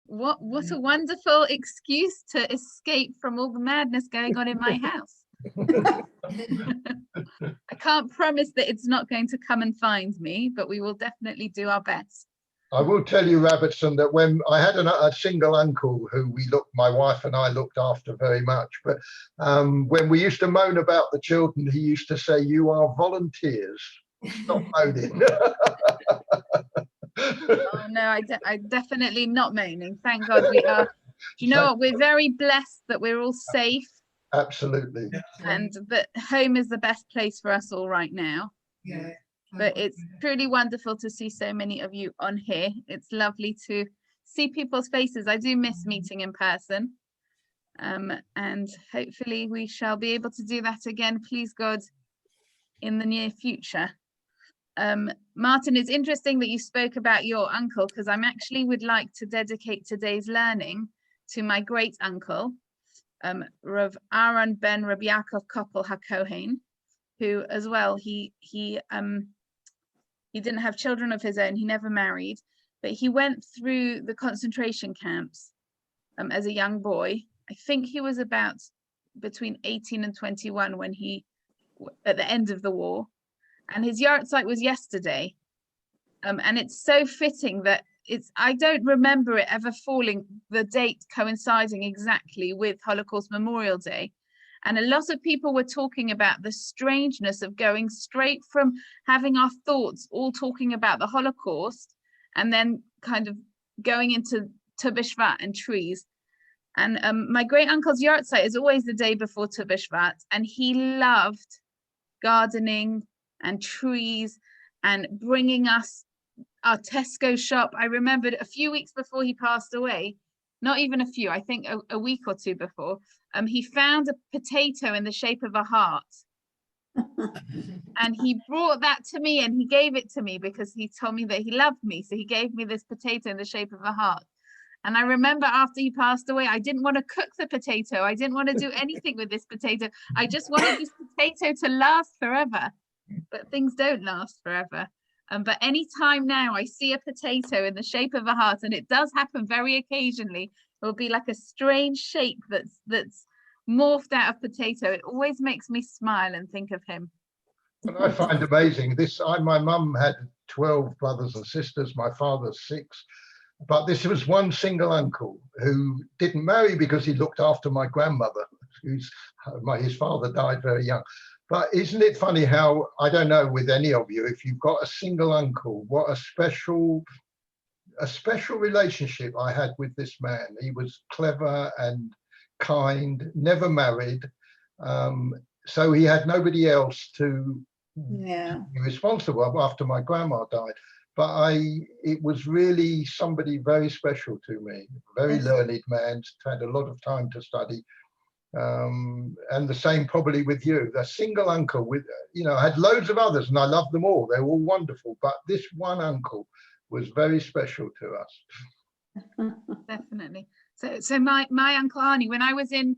What a wonderful excuse to escape from all the madness going on in my house. I can't promise that it's not going to come and find me, but we will definitely do our best. I will tell you, Rebbetzen, that when I had a single uncle who my wife and I looked after very much, but when we used to moan about the children, he used to say, "You are volunteers. Stop moaning." Oh no, I definitely not moaning. Thank God we are. Do you know what? We're very blessed that we're all safe. Absolutely. And that home is the best place for us all right now. Yeah. But it's truly wonderful to see so many of you on here. It's lovely to see people's faces. I do miss meeting in person. And hopefully we shall be able to do that again, please God, in the near future. Martin, it's interesting that you spoke about your uncle, because I'm actually would like to dedicate today's learning to my great uncle, Rav Aaron ben Rabbi Yaakov Koppel HaKohen, who as well, he didn't have children of his own, he never married, but he went through the concentration camps as a young boy. I think he was about between 18 and 21 when at the end of the war, and his yahrzeit was yesterday. And it's so fitting that I don't remember it ever falling, the date coinciding exactly with Holocaust Memorial Day. And a lot of people were talking about the strangeness of going straight from having our thoughts all talking about the Holocaust and then kind of going into Bishvat and trees. And my great uncle's yahrzeit is always the day before Bishvat, and he loved gardening and trees and bringing us our Tesco shop. I remembered a few weeks before he passed away, not even a few, I think a week or two before, he found a potato in the shape of a heart. And he brought that to me and he gave it to me because he told me that he loved me. So he gave me this potato in the shape of a heart. And I remember after he passed away, I didn't want to cook the potato. I didn't want to do anything with this potato. I just wanted this potato to last forever. But things don't last forever. But anytime now I see a potato in the shape of a heart, and it does happen very occasionally, it will be like a strange shape that's morphed out of potato. It always makes me smile and think of him. What I find amazing, my mum had 12 brothers and sisters, my father 6, but this was one single uncle who didn't marry because he looked after my grandmother, his father died very young. But isn't it funny how, I don't know with any of you, if you've got a single uncle, what a special relationship I had with this man. He was clever and kind, never married. So he had nobody else to be responsible after my grandma died. But it was really somebody very special to me, very learned man, had a lot of time to study. And the same probably with you. The single uncle with, I had loads of others and I loved them all. They were all wonderful, but this one uncle was very special to us. Definitely. So my Uncle Arnie, when I was in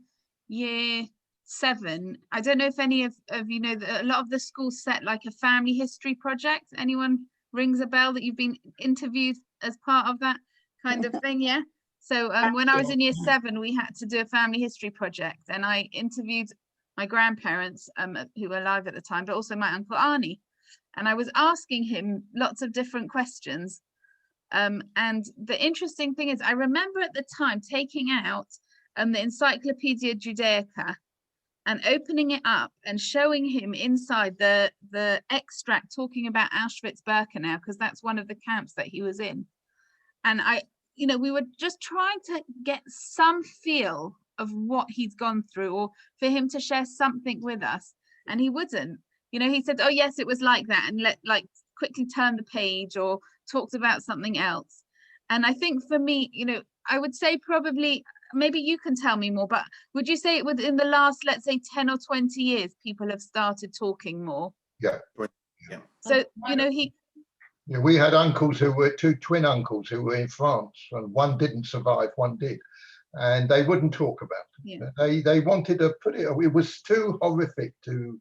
year 7, I don't know if any of you know, a lot of the schools set like a family history project. Anyone rings a bell that you've been interviewed as part of that kind of thing? Yeah. So when I was in year 7, we had to do a family history project, and I interviewed my grandparents who were alive at the time, but also my Uncle Arnie. And I was asking him lots of different questions. And the interesting thing is, I remember at the time taking out the Encyclopedia Judaica and opening it up and showing him inside the extract talking about Auschwitz-Birkenau, because that's one of the camps that he was in. And we were just trying to get some feel of what he's gone through, or for him to share something with us. And he wouldn't. He said, "Oh yes, it was like that," and quickly turn the page or talked about something else. And I think for me, I would say probably, maybe you can tell me more, but would you say it within the last, let's say 10 or 20 years, people have started talking more? Yeah. So, we had uncles who were twin uncles who were in France, and one didn't survive, one did. And they wouldn't talk about it. Yeah. They wanted to put it was too horrific to,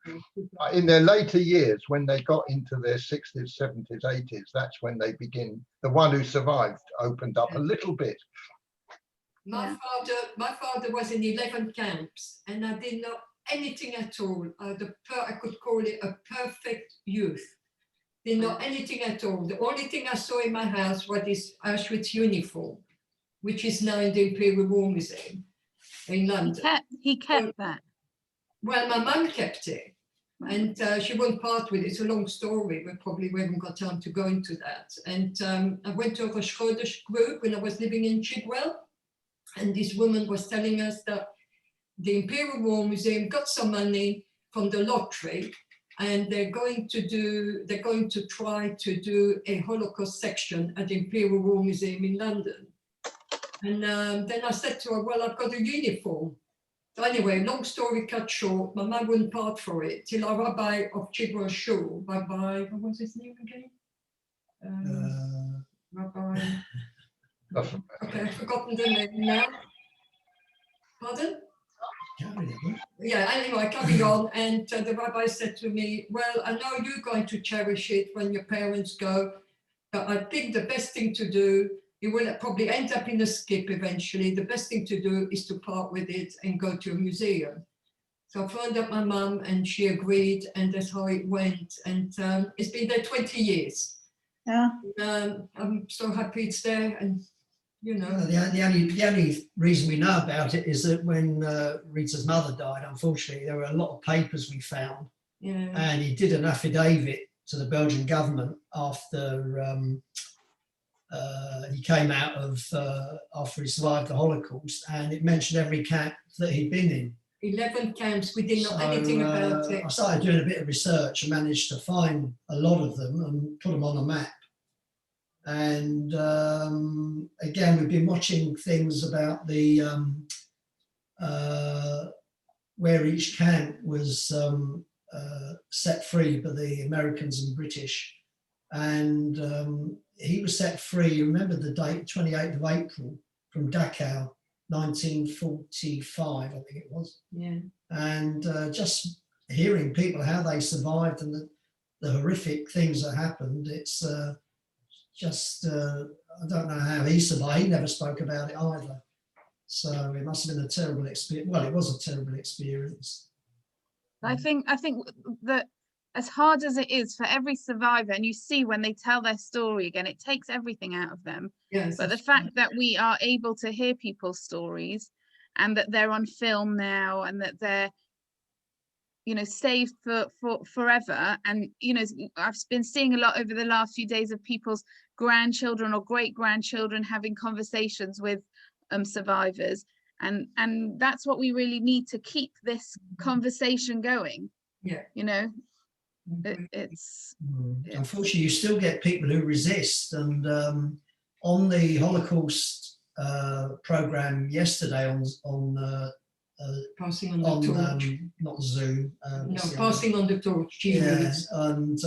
in their later years, when they got into their 60s, 70s, 80s, that's when they begin, the one who survived opened up a little bit. My father was in 11 camps, and I didn't know anything at all. I could call it a perfect youth. Didn't know anything at all. The only thing I saw in my house was this Auschwitz uniform, which is now in the Imperial War Museum in London. He kept that. Well, my mum kept it, and she wouldn't part with it. It's a long story. We haven't got time to go into that. And I went to a Rosh Chodesh group when I was living in Chigwell, and this woman was telling us that the Imperial War Museum got some money from the lottery, and they're going to try to do a Holocaust section at the Imperial War Museum in London. And then I said to her, well, I've got a uniform. So anyway, long story cut short, my mum wouldn't part for it till our rabbi of Chigwell Shul, Rabbi, what was his name again? Rabbi. Okay, I've forgotten the name now. Pardon? Yeah, anyway, coming on, and the rabbi said to me, well, I know you're going to cherish it when your parents go, but I think the best thing to do, you will probably end up in a skip eventually. The best thing to do is to part with it and go to a museum. So I phoned up my mum and she agreed, and that's how it went. And it's been there 20 years. Yeah. I'm so happy it's there, and you know. The only reason we know about it is that when Rita's mother died, unfortunately, there were a lot of papers we found. Yeah. And he did an affidavit to the Belgian government after he came out of, after he survived the Holocaust, and it mentioned every camp that he'd been in. 11 camps, we didn't know anything about it. I started doing a bit of research and managed to find a lot of them and put them on a map. And again, we've been watching things about the where each camp was set free by the Americans and British. And he was set free, remember the date, 28th of April, from Dachau, 1945, I think it was. Yeah. And just hearing people, how they survived and the horrific things that happened, it's just, I don't know how he survived. He never spoke about it either. So it must have been a terrible experience. Well, it was a terrible experience. I think that as hard as it is for every survivor, and you see when they tell their story again, it takes everything out of them. Yes, but the fact that we are able to hear people's stories, and that they're on film now, and that they're, you know, saved for forever. And, you know, I've been seeing a lot over the last few days of people's grandchildren or great-grandchildren having conversations with survivors. And that's what we really need to keep this conversation going. Yeah. You know, it's unfortunately, you still get people who resist. And on the Holocaust program yesterday on passing on the torch, not Zoom, passing on the torch. Yeah, and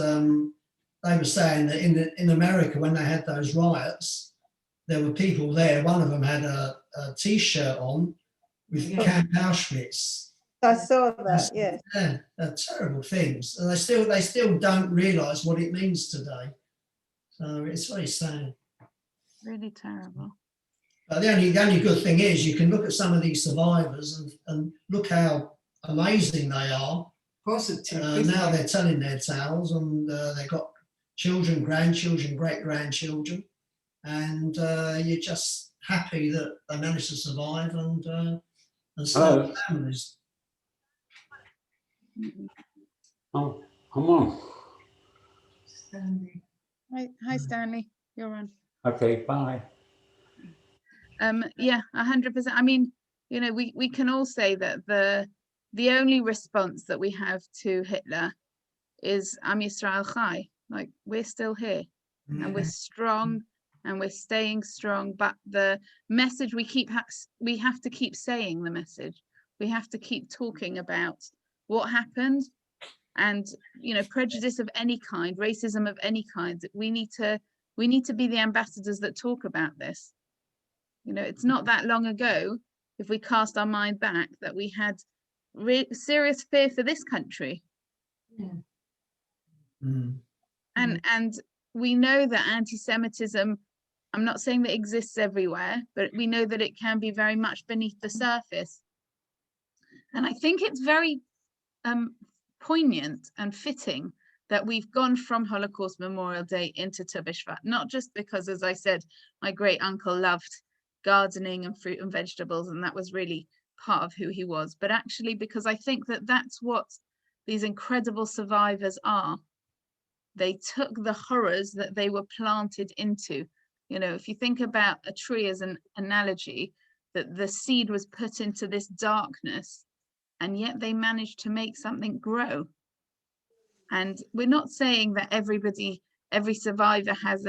they were saying that in America, when they had those riots, there were people there. One of them had a T-shirt on with Camp Auschwitz. I saw that. Yeah. Yeah, they're terrible things, and they still don't realise what it means today. So it's very sad. Really terrible. But the only good thing is you can look at some of these survivors and look how amazing they are. Positive. Now they're telling their tales, and they've got children, grandchildren, great-grandchildren, and you're just happy that they managed to survive and start families. Oh, come on. Stanley. Hi, Stanley. You're on. Okay, bye. Yeah, 100%. I mean, you know, we can all say that the only response that we have to Hitler is Am Yisrael Chai. Like, we're still here, and we're strong, and we're staying strong. But the message we have to keep saying the message. We have to keep talking about what happened, and, you know, prejudice of any kind, racism of any kind. We need to be the ambassadors that talk about this. You know, it's not that long ago, if we cast our mind back, that we had serious fear for this country. Yeah. And we know that anti-Semitism I'm not saying that it exists everywhere, but we know that it can be very much beneath the surface. And I think it's very poignant and fitting that we've gone from Holocaust Memorial Day into Tu B'Shvat, not just because, as I said, my great uncle loved gardening and fruit and vegetables, and that was really part of who he was, but actually because I think that that's what these incredible survivors are. They took the horrors that they were planted into. You know, if you think about a tree as an analogy, that the seed was put into this darkness, and yet they managed to make something grow. And we're not saying that every survivor had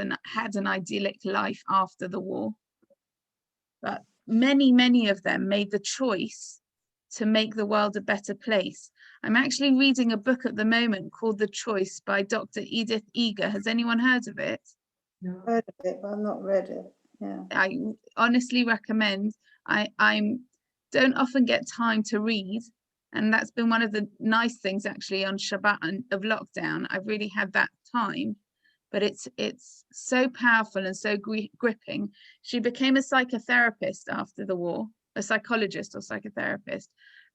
an idyllic life after the war, but many of them made the choice to make the world a better place. I'm actually reading a book at the moment called The Choice by Dr. Edith Eger. Has anyone heard of it? No. Heard of it, but I've not read it. Yeah. I honestly recommend. I don't often get time to read, and that's been one of the nice things actually on Shabbat and of lockdown. I've really had that time, but it's so powerful and so gripping. She became a psychotherapist after the war, a psychologist or psychotherapist,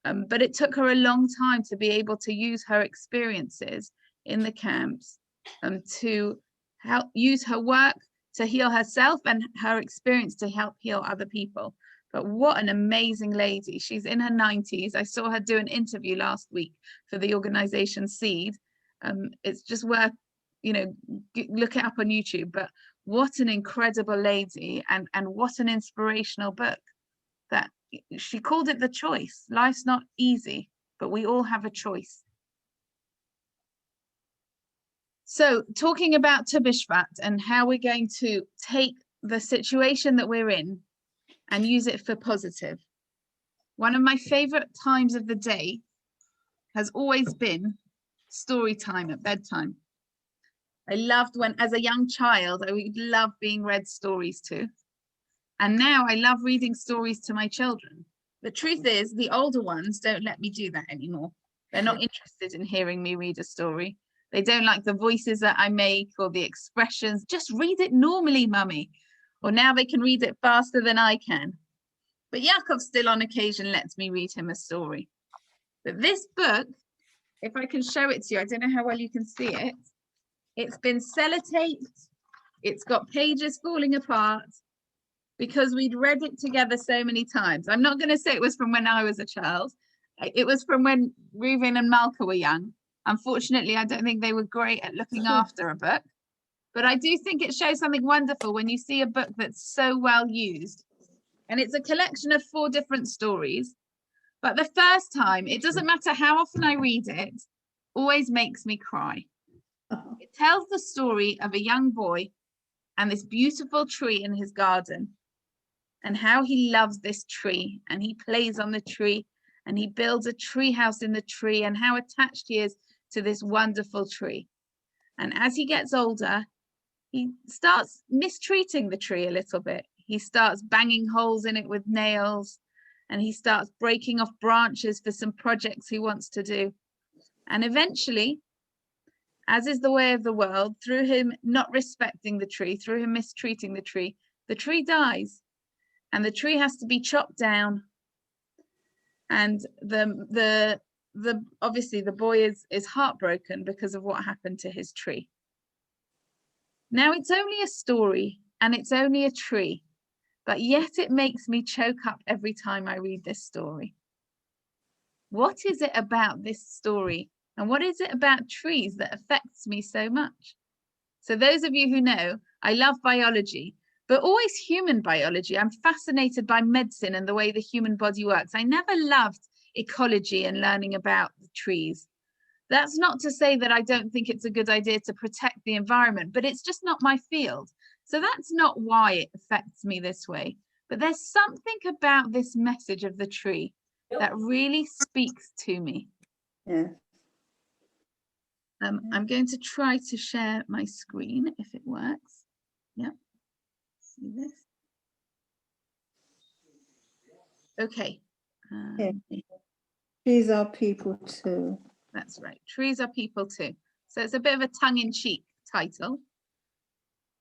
but it took her a long time to be able to use her experiences in the camps to help use her work to heal herself and her experience to help heal other people. But what an amazing lady. She's in her 90s. I saw her do an interview last week for the organization Seed. It's just worth, you know, look it up on YouTube. But what an incredible lady, and what an inspirational book. That she called it The Choice. Life's not easy, but we all have a choice. So talking about Tu B'Shvat and how we're going to take the situation that we're in and use it for positive. One of my favorite times of the day has always been story time at bedtime. I loved when, as a young child, I would love being read stories to. And now I love reading stories to my children. The truth is, the older ones don't let me do that anymore. They're not interested in hearing me read a story. They don't like the voices that I make or the expressions. Just read it normally, mummy. Or now they can read it faster than I can. But Yaakov still on occasion lets me read him a story. But this book, if I can show it to you, I don't know how well you can see it. It's been sellotaped. It's got pages falling apart because we'd read it together so many times. I'm not going to say it was from when I was a child. It was from when Reuven and Malka were young. Unfortunately, I don't think they were great at looking after a book. But I do think it shows something wonderful when you see a book that's so well used. And it's a collection of 4 different stories. But the first time, it doesn't matter how often I read it, always makes me cry. It tells the story of a young boy and this beautiful tree in his garden, and how he loves this tree, and he plays on the tree, and he builds a tree house in the tree, and how attached he is to this wonderful tree. And as he gets older, he starts mistreating the tree a little bit. He starts banging holes in it with nails, and he starts breaking off branches for some projects he wants to do. And eventually, as is the way of the world, through him not respecting the tree, through him mistreating the tree dies, and the tree has to be chopped down. And obviously the boy is heartbroken because of what happened to his tree. Now it's only a story and it's only a tree, but yet it makes me choke up every time I read this story. What is it about this story? And what is it about trees that affects me so much? So those of you who know, I love biology, but always human biology. I'm fascinated by medicine and the way the human body works. I never loved ecology and learning about the trees. That's not to say that I don't think it's a good idea to protect the environment, but it's just not my field. So that's not why it affects me this way. But there's something about this message of the tree that really speaks to me. Yeah. I'm going to try to share my screen if it works. Yep. See this? Okay. Trees are people too. That's right. Trees are people too. So it's a bit of a tongue-in-cheek title.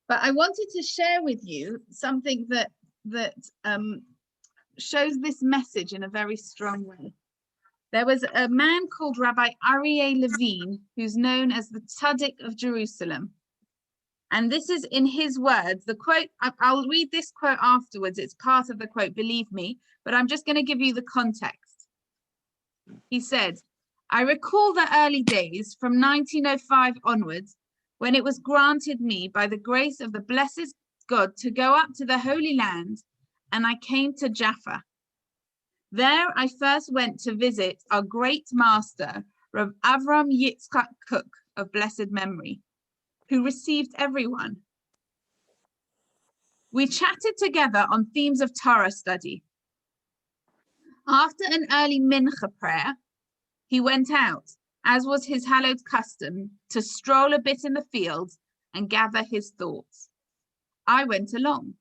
But I wanted to share with you something that shows this message in a very strong way. There was a man called Rabbi Aryeh Levine, who's known as the Tzaddik of Jerusalem. And this is in his words, the quote, I'll read this quote afterwards. It's part of the quote, believe me, but I'm just going to give you the context. He said, I recall the early days from 1905 onwards, when it was granted me by the grace of the blessed God to go up to the Holy Land, and I came to Jaffa. There I first went to visit our great master, Rav Avram Yitzchak Cook of blessed memory, who received everyone. We chatted together on themes of Torah study. After an early mincha prayer, he went out, as was his hallowed custom, to stroll a bit in the fields and gather his thoughts. I went along.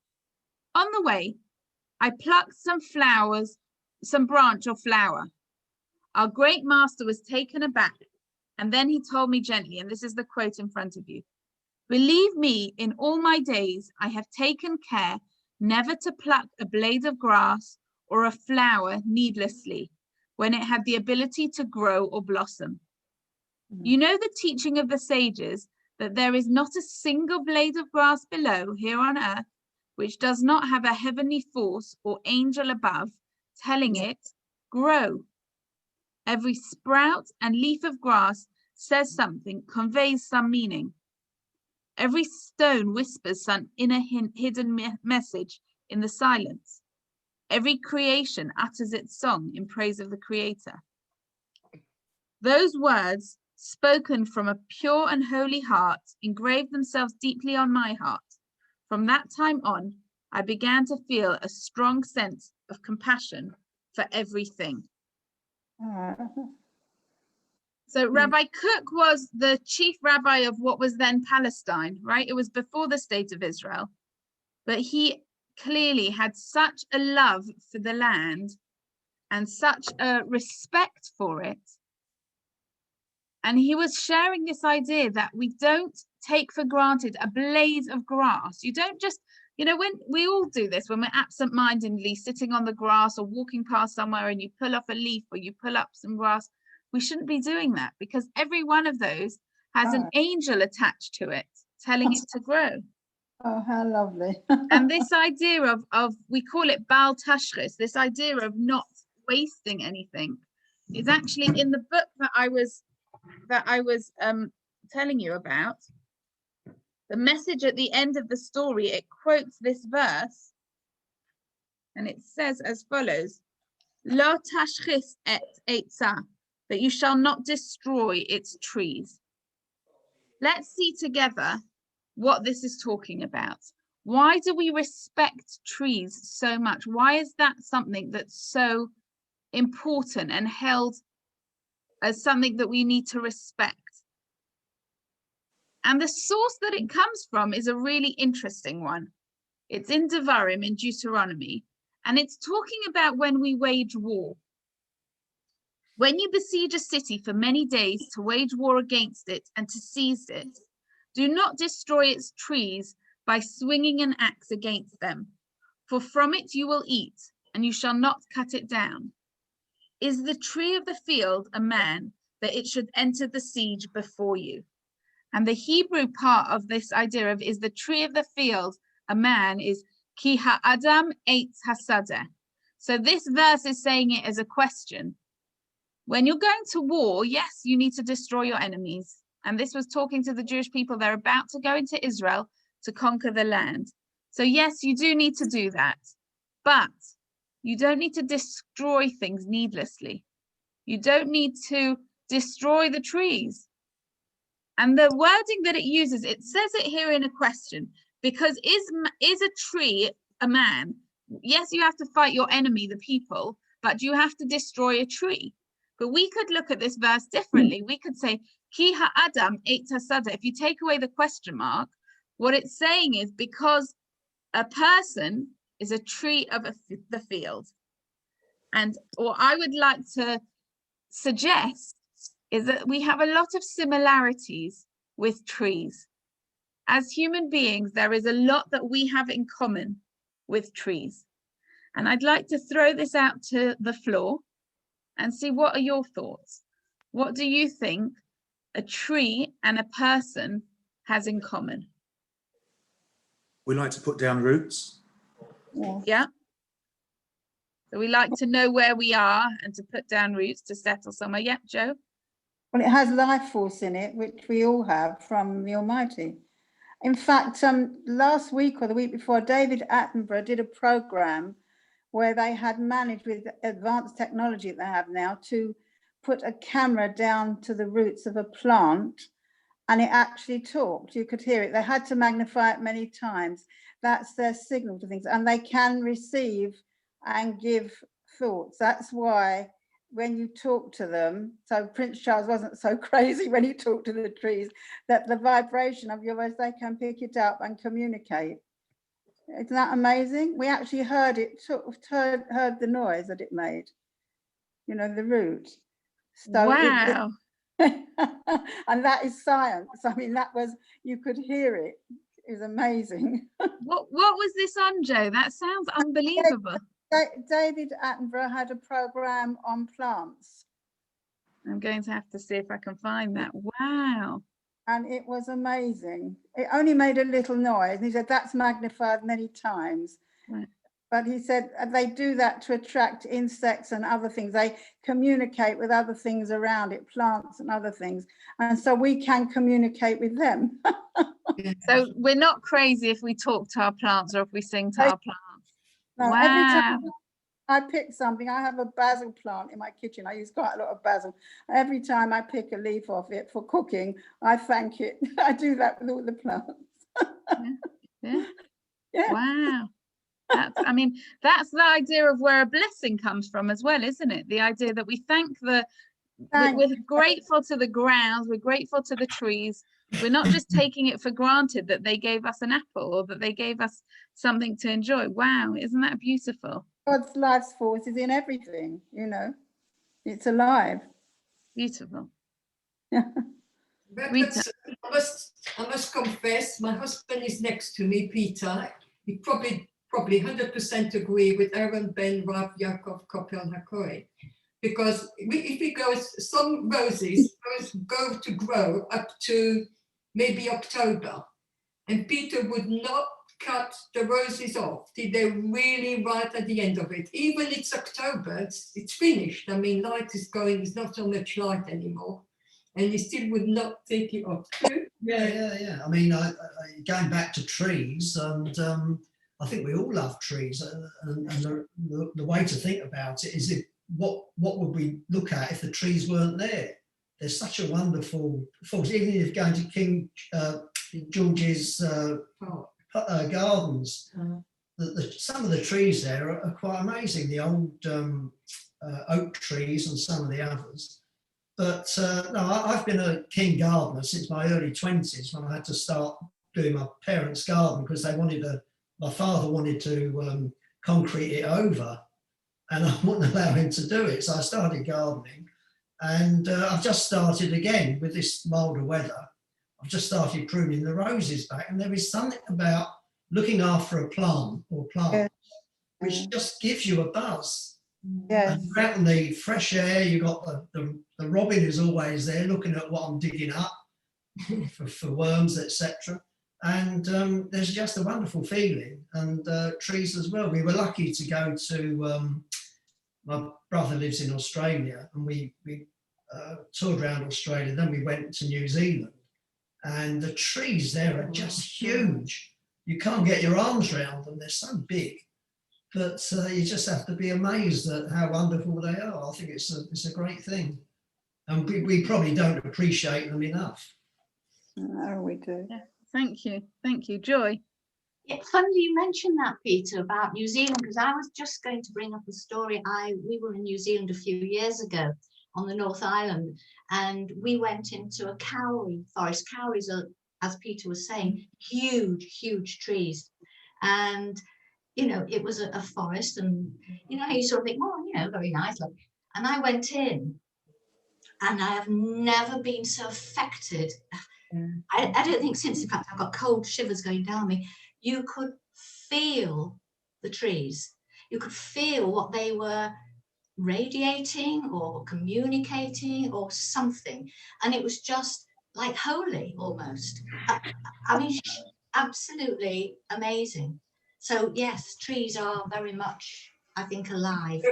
On the way, I plucked some branch or flower. Our great master was taken aback, and then he told me gently, and this is the quote in front of you, believe me, in all my days, I have taken care never to pluck a blade of grass or a flower needlessly when it had the ability to grow or blossom. You know the teaching of the sages that there is not a single blade of grass below here on earth which does not have a heavenly force or angel above telling it, grow. Every sprout and leaf of grass says something, conveys some meaning. Every stone whispers some inner hidden message in the silence. Every creation utters its song in praise of the Creator. Those words, spoken from a pure and holy heart, engraved themselves deeply on my heart. From that time on, I began to feel a strong sense of compassion for everything. So Rabbi Cook was the chief rabbi of what was then Palestine, right? It was before the state of Israel, but he clearly had such a love for the land and such a respect for it. And he was sharing this idea that we don't take for granted a blade of grass. You don't just, you know, when we all do this, when we're absent-mindedly sitting on the grass or walking past somewhere and you pull off a leaf or you pull up some grass, we shouldn't be doing that because every one of those has an angel attached to it, telling it to grow. Oh, how lovely. And this idea of, we call it Bal Tashchis, this idea of not wasting anything is actually in the book that I was telling you about. The message at the end of the story, it quotes this verse, and it says as follows, Lo tashchis et eitzah, that you shall not destroy its trees. Let's see together what this is talking about. Why do we respect trees so much? Why is that something that's so important and held as something that we need to respect? And the source that it comes from is a really interesting one. It's in Devarim, in Deuteronomy, and it's talking about when we wage war. When you besiege a city for many days to wage war against it and to seize it, do not destroy its trees by swinging an axe against them, for from it you will eat, and you shall not cut it down. Is the tree of the field a man, that it should enter the siege before you? And the Hebrew part of this idea of is the tree of the field a man is ki ha'adam eitz hasadeh. So this verse is saying it as a question. When you're going to war, yes, you need to destroy your enemies. And this was talking to the Jewish people. They're about to go into Israel to conquer the land. So yes, you do need to do that. But you don't need to destroy things needlessly. You don't need to destroy the trees. And the wording that it uses, it says it here in a question, because is a tree a man? Yes, you have to fight your enemy, the people, but you have to destroy a tree. But we could look at this verse differently. We could say, Ki ha'adam eitz hasadeh. If you take away the question mark, what it's saying is because a person is a tree of the field. And what I would like to suggest is that we have a lot of similarities with trees. as human beings, there is a lot that we have in common with trees. And I'd like to throw this out to the floor and see, what are your thoughts? What do you think a tree and a person has in common? We like to put down roots. Yeah. So we like to know where we are and to put down roots to settle somewhere. Yeah, Joe? Well, it has life force in it, which we all have from the Almighty. In fact, last week or the week before, David Attenborough did a program where they had managed, with advanced technology that they have now, to put a camera down to the roots of a plant, and it actually talked. You could hear it. They had to magnify it many times. That's their signal to things, and they can receive and give thoughts. That's why when you talk to them, so Prince Charles wasn't so crazy when he talked to the trees, that the vibration of your voice, they can pick it up and communicate. Isn't that amazing? We actually heard it, heard the noise that it made, you know, the root. So wow. And that is science. I mean, that was, you could hear it. It was amazing. What was this on, Joe? That sounds unbelievable. David Attenborough had a program on plants. I'm going to have to see if I can find that. Wow. And it was amazing. It only made a little noise. And he said, that's magnified many times. Right. But he said they do that to attract insects and other things. They communicate with other things around it, plants and other things. And so we can communicate with them. So we're not crazy if we talk to our plants or if we sing to our plants. No, wow. Every time I pick something, I have a basil plant in my kitchen. I use quite a lot of basil. Every time I pick a leaf off it for cooking, I thank it. I do that with all the plants. Yeah. Yeah. Wow. I mean, that's the idea of where a blessing comes from as well, isn't it? The idea that we thank we're grateful to the grounds, we're grateful to the trees. We're not just taking it for granted that they gave us an apple or that they gave us something to enjoy. Wow, isn't that beautiful? God's life force is in everything, you know. It's alive. Beautiful. But Rita. I must confess, my husband is next to me, Peter. He probably 100% agree with Aaron, Ben, Rav, Yaakov, Kopel, Hakoi. Because if we go, some roses go to grow up to maybe October, and Peter would not cut the roses off till they're really right at the end of it. Even it's October, it's finished. I mean, light is going, there's not so much light anymore, and he still would not take it off. Yeah. I mean, going back to trees, and I think we all love trees, and the way to think about it is, what would we look at if the trees weren't there? There's such a wonderful force. Even if going to King George's gardens, some of the trees there are quite amazing. The old oak trees and some of the others. But no, I've been a king gardener since my early 20s, when I had to start doing my parents' garden because my father wanted to concrete it over, and I wouldn't allow him to do it. So I started gardening, and I've just started again with this milder weather. I've just started pruning the roses back, and there is something about looking after a plant or plants which just gives you a buzz. Yes. And you're out in the fresh air, you've got the robin who's always there looking at what I'm digging up for worms, etc. And there's just a wonderful feeling. And trees as well. We were lucky to go to, my brother lives in Australia, and we toured around Australia, then we went to New Zealand. And the trees there are just huge. You can't get your arms around them, they're so big. But you just have to be amazed at how wonderful they are. I think it's a great thing. And we probably don't appreciate them enough. No, we do. Yeah. Thank you. Joy? It's funny you mentioned that, Peter, about New Zealand, because I was just going to bring up a story. We were in New Zealand a few years ago on the North Island, and we went into a kauri forest. Kauris are, as Peter was saying, huge trees. And it was a forest, and you sort of think, well, very nice. And I went in, and I have never been so affected I don't think since, in fact, I've got cold shivers going down me, you could feel the trees. You could feel what they were radiating or communicating or something. And it was just like holy almost. I mean, absolutely amazing. So yes, trees are very much, I think, alive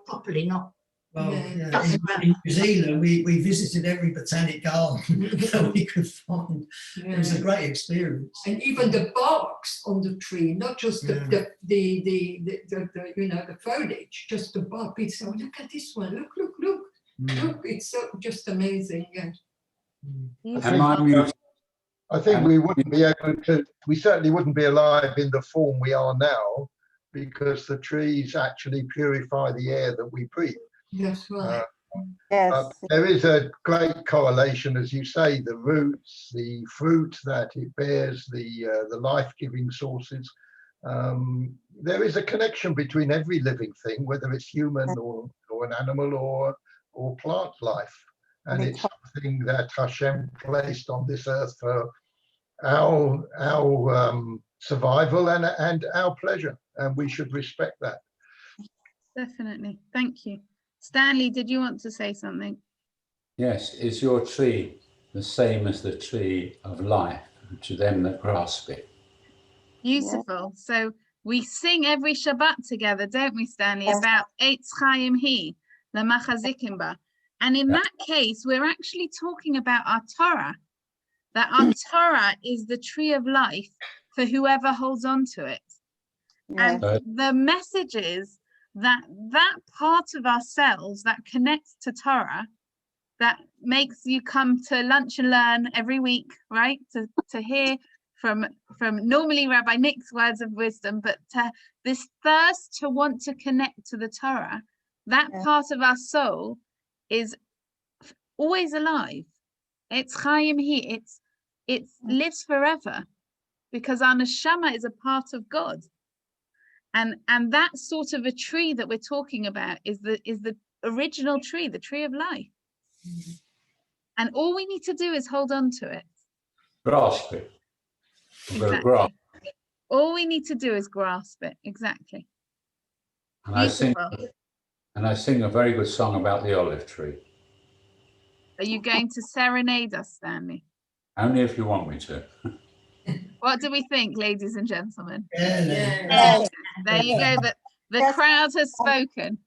properly, not Well, just in New Zealand, we visited every botanic garden that we could find. It was a great experience. And even the barks on the tree, not just the you know, the foliage, just the bark. It's, oh, look at this one, look, look, it's so just amazing. Yeah. I think we wouldn't be able to, we certainly wouldn't be alive in the form we are now, because the trees actually purify the air that we breathe. That's right. Yes. There is a great correlation, as you say, the roots, the fruit that it bears, the life-giving sources. There is a connection between every living thing, whether it's human or an animal or plant life. And it's something that Hashem placed on this earth for our survival and our pleasure, and we should respect that. Definitely. Thank you. Stanley, did you want to say something? Yes, is your tree the same as the tree of life to them that grasp it? Beautiful. So we sing every Shabbat together, don't we, Stanley, about Eitz Chaim Hi, the Machazikim Ba. And in that case, we're actually talking about our Torah, that our Torah is the tree of life for whoever holds on to it. And the message is that part of ourselves that connects to Torah, that makes you come to lunch and learn every week, right? To hear from normally Rabbi Nick's words of wisdom, but to this thirst to want to connect to the Torah, that part of our soul is always alive. It's Chaim Hi. It lives forever, because our neshama is a part of God. And that sort of a tree that we're talking about is the original tree, the tree of life. And all we need to do is hold on to it. Grasp it. Exactly. Grasp. All we need to do is grasp it. Exactly. And I sing a very good song about the olive tree. Are you going to serenade us, Stanley? Only if you want me to. What do we think, ladies and gentlemen? Yes. There you go. The crowd has spoken.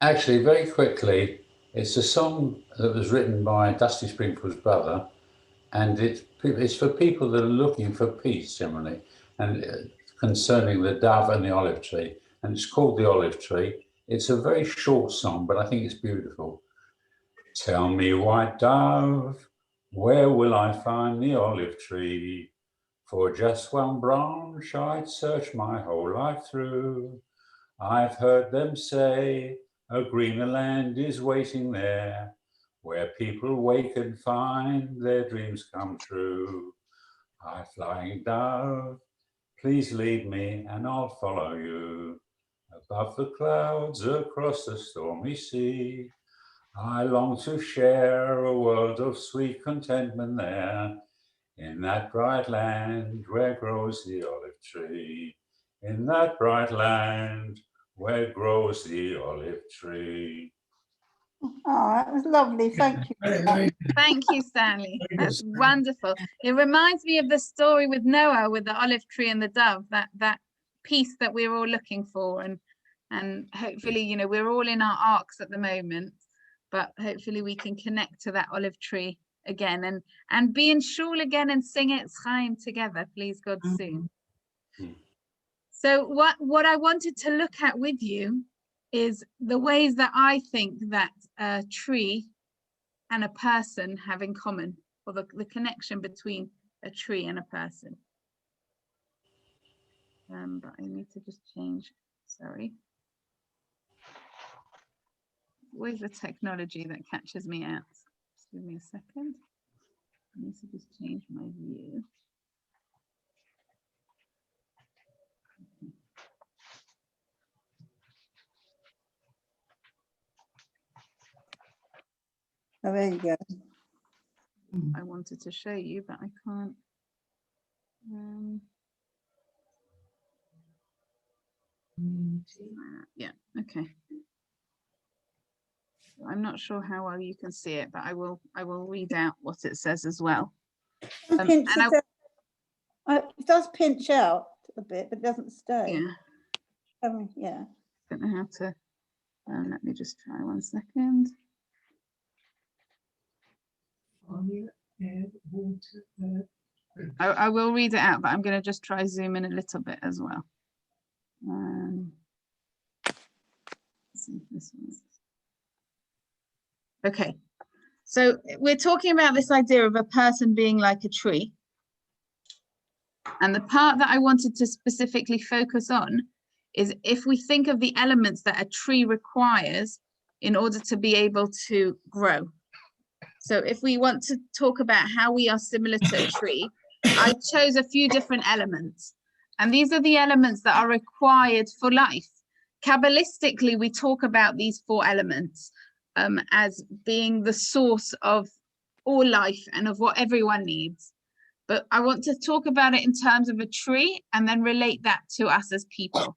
Actually, very quickly, it's a song that was written by Dusty Springfield's brother, and it's for people that are looking for peace generally, and concerning the dove and the olive tree. And it's called The Olive Tree. It's a very short song, but I think it's beautiful. Tell me, white dove, where will I find the olive tree? For just one branch I'd search my whole life through. I've heard them say a greener land is waiting there, where people wake and find their dreams come true. High flying dove, please lead me and I'll follow you. Above the clouds, across the stormy sea, I long to share a world of sweet contentment there, in that bright land where grows the olive tree. In that bright land where grows the olive tree. Oh, that was lovely. Thank you. Thank you, Stanley. That's wonderful. It reminds me of the story with Noah, with the olive tree and the dove, that peace that we're all looking for. And hopefully, you know, we're all in our arcs at the moment, but hopefully we can connect to that olive tree again and be in shul again and sing it Chaim together, please God, soon. So what I wanted to look at with you is the ways that I think that a tree and a person have in common, or the connection between a tree and a person. But I need to just change, sorry. Always the technology that catches me out. Just give me a second. I need to just change my view. Oh, there you go. I wanted to show you, but I can't. Yeah, okay. I'm not sure how well you can see it, but I will read out what it says as well. It does pinch out a bit, but it doesn't stay. Yeah. Yeah. Don't know how to. Let me just try 1 second. Fire, air, water, earth. I will read it out, but I'm going to just try zoom in a little bit as well. Let's see if this one. Okay, so we're talking about this idea of a person being like a tree. And the part that I wanted to specifically focus on is if we think of the elements that a tree requires in order to be able to grow. So if we want to talk about how we are similar to a tree, I chose a few different elements. And these are the elements that are required for life. Kabbalistically, we talk about these 4 elements as being the source of all life and of what everyone needs. But I want to talk about it in terms of a tree and then relate that to us as people.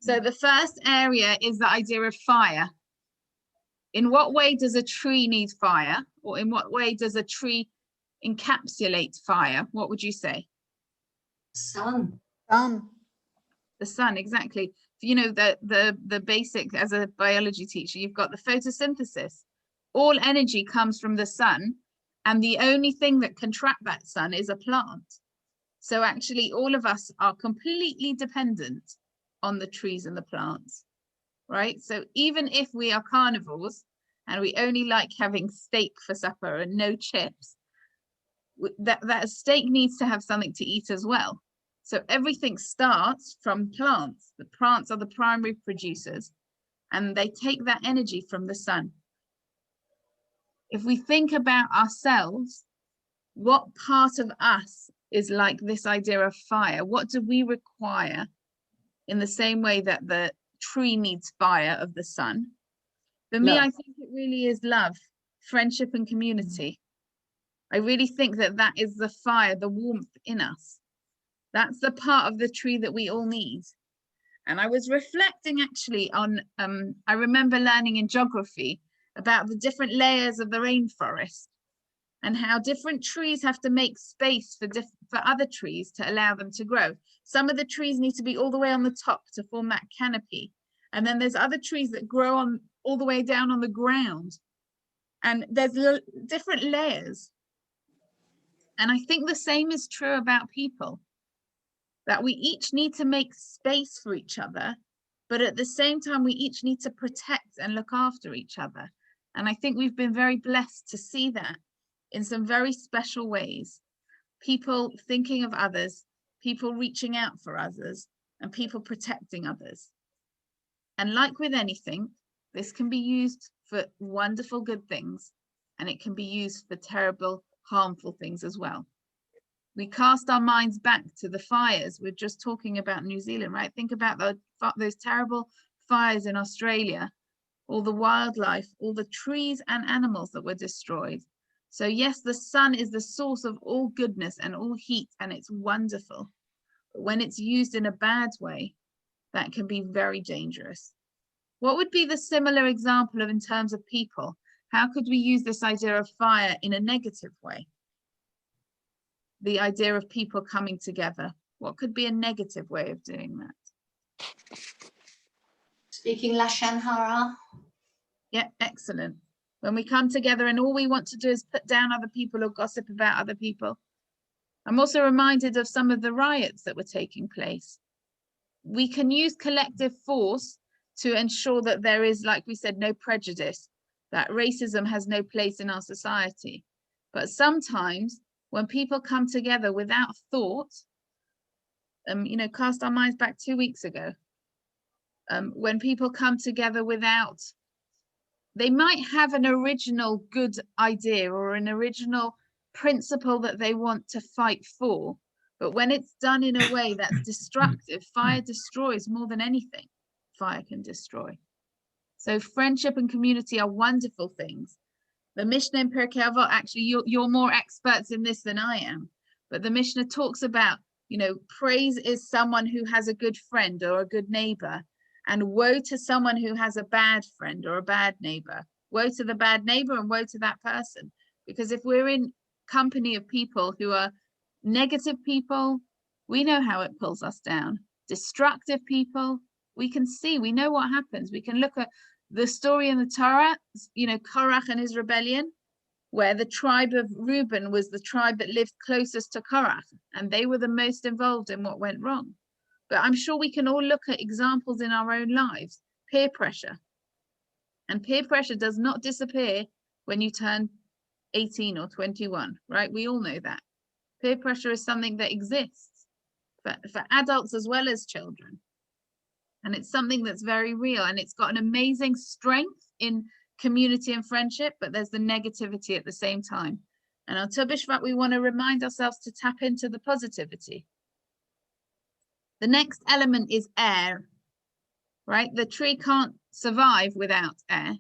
So the first area is the idea of fire. In what way does a tree need fire? Or in what way does a tree encapsulate fire? What would you say? Sun. The sun, exactly. You know, the basic, as a biology teacher, you've got the photosynthesis. All energy comes from the sun, and the only thing that can trap that sun is a plant. So actually, all of us are completely dependent on the trees and the plants, right? So even if we are carnivores and we only like having steak for supper and no chips, that steak needs to have something to eat as well. So everything starts from plants. The plants are the primary producers, and they take that energy from the sun. If we think about ourselves, what part of us is like this idea of fire? What do we require in the same way that the tree needs fire of the sun? For me, I think it really is love, friendship, and community. I really think that that is the fire, the warmth in us. That's the part of the tree that we all need. And I was reflecting actually on, I remember learning in geography about the different layers of the rainforest and how different trees have to make space for other trees to allow them to grow. Some of the trees need to be all the way on the top to form that canopy. And then there's other trees that grow on all the way down on the ground. And there's different layers. And I think the same is true about people, that we each need to make space for each other, but at the same time, we each need to protect and look after each other. And I think we've been very blessed to see that in some very special ways. People thinking of others, people reaching out for others, and people protecting others. And like with anything, this can be used for wonderful good things, and it can be used for terrible, harmful things as well. We cast our minds back to the fires. We're just talking about New Zealand, right? Think about those terrible fires in Australia, all the wildlife, all the trees and animals that were destroyed. So yes, the sun is the source of all goodness and all heat, and it's wonderful. But when it's used in a bad way, that can be very dangerous. What would be the similar example of in terms of people? How could we use this idea of fire in a negative way? The idea of people coming together. What could be a negative way of doing that? Speaking Lashon Hara. Yeah, excellent. When we come together and all we want to do is put down other people or gossip about other people. I'm also reminded of some of the riots that were taking place. We can use collective force to ensure that there is, like we said, no prejudice, that racism has no place in our society. But sometimes when people come together without thought, cast our minds back 2 weeks ago, when people come together without, they might have an original good idea or an original principle that they want to fight for, but when it's done in a way that's destructive, fire destroys more than anything fire can destroy. So friendship and community are wonderful things, The Mishnah in Pirkei Avot, actually, you're more experts in this than I am, but the Mishnah talks about, you know, praise is someone who has a good friend or a good neighbor, and woe to someone who has a bad friend or a bad neighbor. Woe to the bad neighbor and woe to that person. Because if we're in company of people who are negative people, we know how it pulls us down. Destructive people, we can see, we know what happens. We can look at the story in the Torah, you know, Korach and his rebellion, where the tribe of Reuben was the tribe that lived closest to Korach, and they were the most involved in what went wrong. But I'm sure we can all look at examples in our own lives. Peer pressure. And peer pressure does not disappear when you turn 18 or 21, right? We all know that. Peer pressure is something that exists for adults as well as children. And it's something that's very real, and it's got an amazing strength in community and friendship, but there's the negativity at the same time. And on Tu B'Shvat, we want to remind ourselves to tap into the positivity. The next element is air, right? The tree can't survive without air.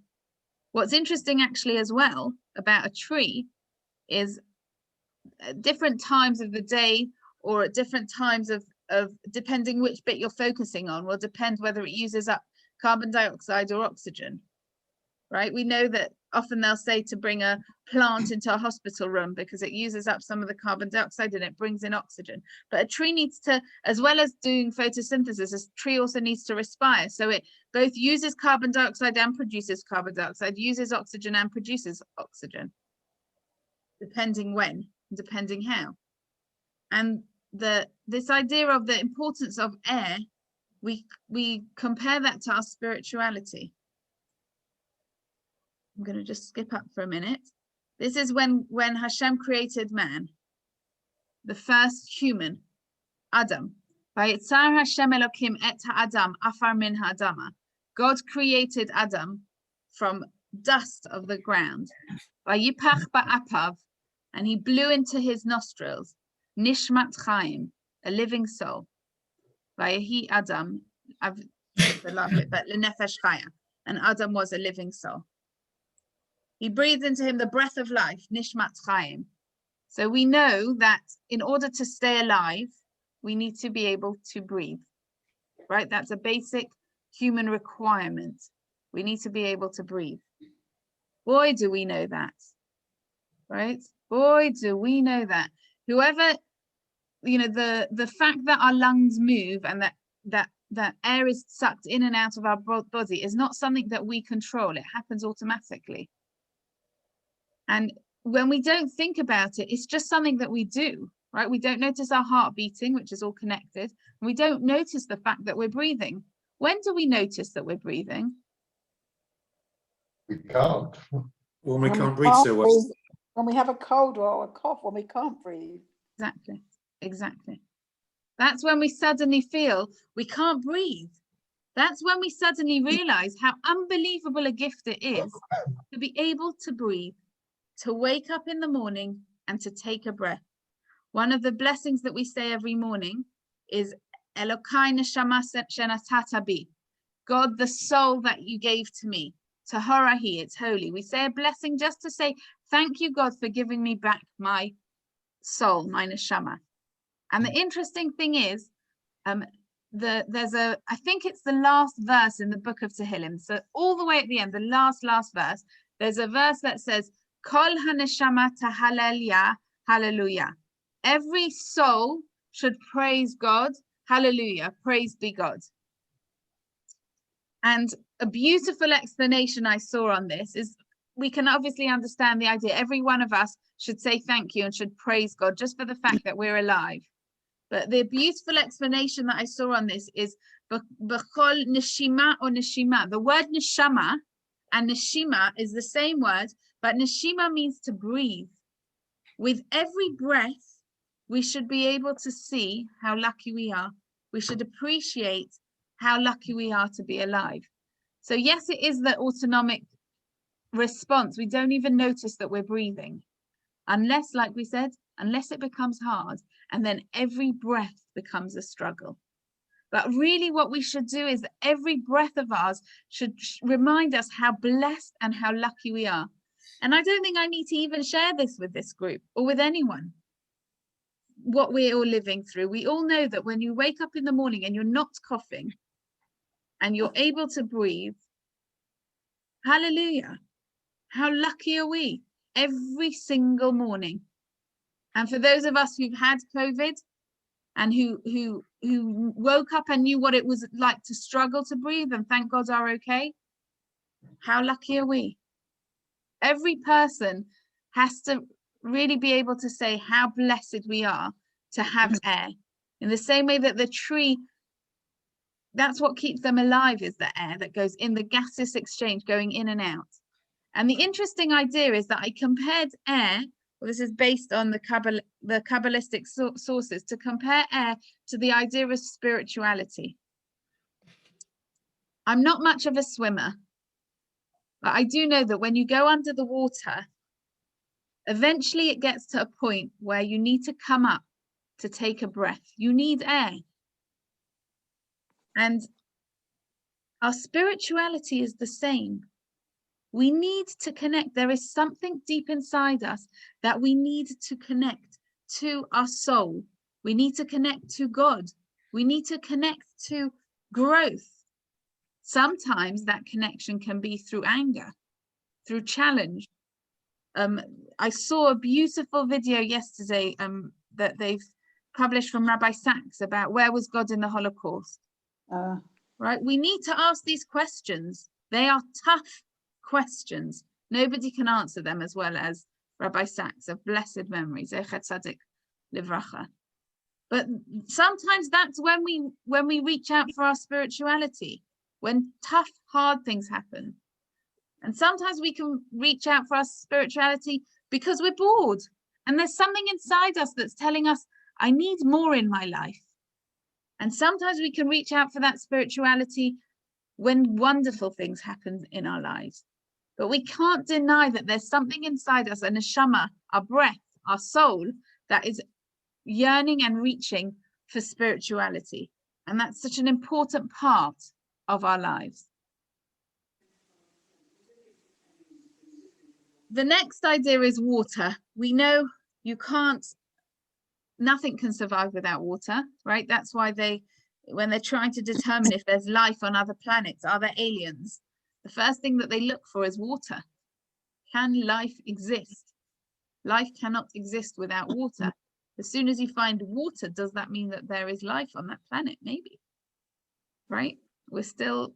What's interesting actually as well about a tree is at different times of the day or at different times of depending which bit you're focusing on will depend whether it uses up carbon dioxide or oxygen, right? We know that often they'll say to bring a plant into a hospital room because it uses up some of the carbon dioxide and it brings in oxygen. But a tree needs to, as well as doing photosynthesis, a tree also needs to respire. So it both uses carbon dioxide and produces carbon dioxide, uses oxygen and produces oxygen, depending when, depending how. And this idea of the importance of air, we compare that to our spirituality. I'm going to just skip up for a minute. This is when Hashem created man, the first human, Adam. Vayitzar Hashem Elokim et ha'adam afar min ha'adama. God created Adam from dust of the ground. Vayipach ba'apav, and he blew into his nostrils, Nishmat Chaim, a living soul. Vayehi Adam, I've the last bit, but Lenefesh Chaya, and Adam was a living soul. He breathed into him the breath of life, Nishmat Chaim. So we know that in order to stay alive, we need to be able to breathe, right? That's a basic human requirement. We need to be able to breathe. Boy, do we know that, right? Boy, do we know that. Whoever, you know, the fact that our lungs move and that air is sucked in and out of our body is not something that we control. It happens automatically. And when we don't think about it, it's just something that we do, right? We don't notice our heart beating, which is all connected. And we don't notice the fact that we're breathing. When do we notice that we're breathing? We can't. When we can't breathe so well. When we have a cold or a cough, when we can't breathe. Exactly. That's when we suddenly feel we can't breathe. That's when we suddenly realize how unbelievable a gift it is to be able to breathe, to wake up in the morning and to take a breath. One of the blessings that we say every morning is Elokai neshama shenatata bi. God, the soul that you gave to me. Tahorahi, it's holy. We say a blessing just to say, thank you, God, for giving me back my soul, my neshama. And the interesting thing is, I think it's the last verse in the book of Tehillim. So all the way at the end, the last verse, there's a verse that says, Kol haneshama tahalel hallelujah. Every soul should praise God. Hallelujah. Praise be God. And a beautiful explanation I saw on this is we can obviously understand the idea. Every one of us should say thank you and should praise God just for the fact that we're alive. But the beautiful explanation that I saw on this is b'chol neshima or neshima. The word neshama and neshima is the same word, but neshima means to breathe. With every breath, we should be able to see how lucky we are. We should appreciate how lucky we are to be alive. So yes, it is the autonomic response. We don't even notice that we're breathing. Unless, like we said, unless it becomes hard, and then every breath becomes a struggle. But really what we should do is that every breath of ours should remind us how blessed and how lucky we are. And I don't think I need to even share this with this group or with anyone, what we're all living through. We all know that when you wake up in the morning and you're not coughing and you're able to breathe, hallelujah, how lucky are we every single morning. And for those of us who've had COVID and who woke up and knew what it was like to struggle to breathe and thank God are okay, how lucky are we? Every person has to really be able to say how blessed we are to have air. In the same way that the tree, that's what keeps them alive, is the air that goes in, the gaseous exchange going in and out. And the interesting idea is that I compared air, well, this is based on the Kabbalistic sources, to compare air to the idea of spirituality. I'm not much of a swimmer, but I do know that when you go under the water, eventually it gets to a point where you need to come up to take a breath. You need air. And our spirituality is the same. We need to connect. There is something deep inside us that we need to connect to our soul. We need to connect to God. We need to connect to growth. Sometimes that connection can be through anger, through challenge. I saw a beautiful video yesterday that they've published from Rabbi Sachs about where was God in the Holocaust. Right? We need to ask these questions. They are tough questions. Nobody can answer them as well as Rabbi Sachs of blessed memory, Zecher Tzadik Livracha. But sometimes that's when we reach out for our spirituality, when tough, hard things happen. And sometimes we can reach out for our spirituality because we're bored. And there's something inside us that's telling us, I need more in my life. And sometimes we can reach out for that spirituality when wonderful things happen in our lives. But we can't deny that there's something inside us, a neshama, our breath, our soul, that is yearning and reaching for spirituality. And that's such an important part of our lives. The next idea is water. We know nothing can survive without water, right? That's why when they're trying to determine if there's life on other planets, are there aliens? The first thing that they look for is water. Can life exist? Life cannot exist without water. As soon as you find water, does that mean that there is life on that planet? Maybe, right? We're still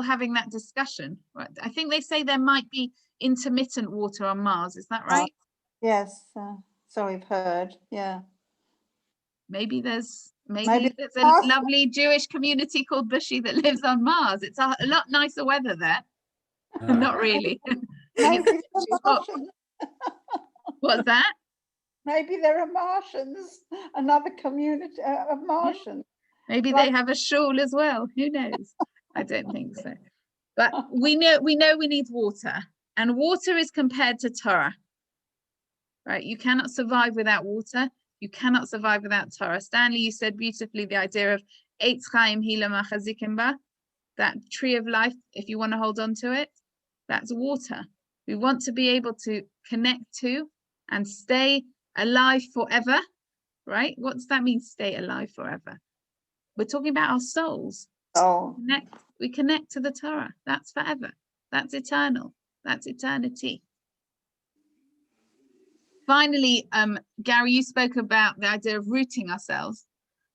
having that discussion. Right? I think they say there might be intermittent water on Mars. Is that right? Yes. So we've heard. Yeah. Maybe there's a lovely Jewish community called Bushy that lives onArs. It's a lot nicer weather there. Not really. What's that? Maybe there are Martians, another community of Martians. Maybe they have a shul as well. Who knows? I don't think so. But we know we need water, and water is compared to Torah. Right? You cannot survive without water. You cannot survive without Torah. Stanley, you said beautifully the idea of Eitz Chaim Hila Machazikim Ba, that tree of life, if you want to hold on to it, that's water. We want to be able to connect to and stay alive forever, right? What does that mean, stay alive forever? We're talking about our souls. Oh. We connect to the Torah. That's forever. That's eternal. That's eternity. Finally, Gary, you spoke about the idea of rooting ourselves,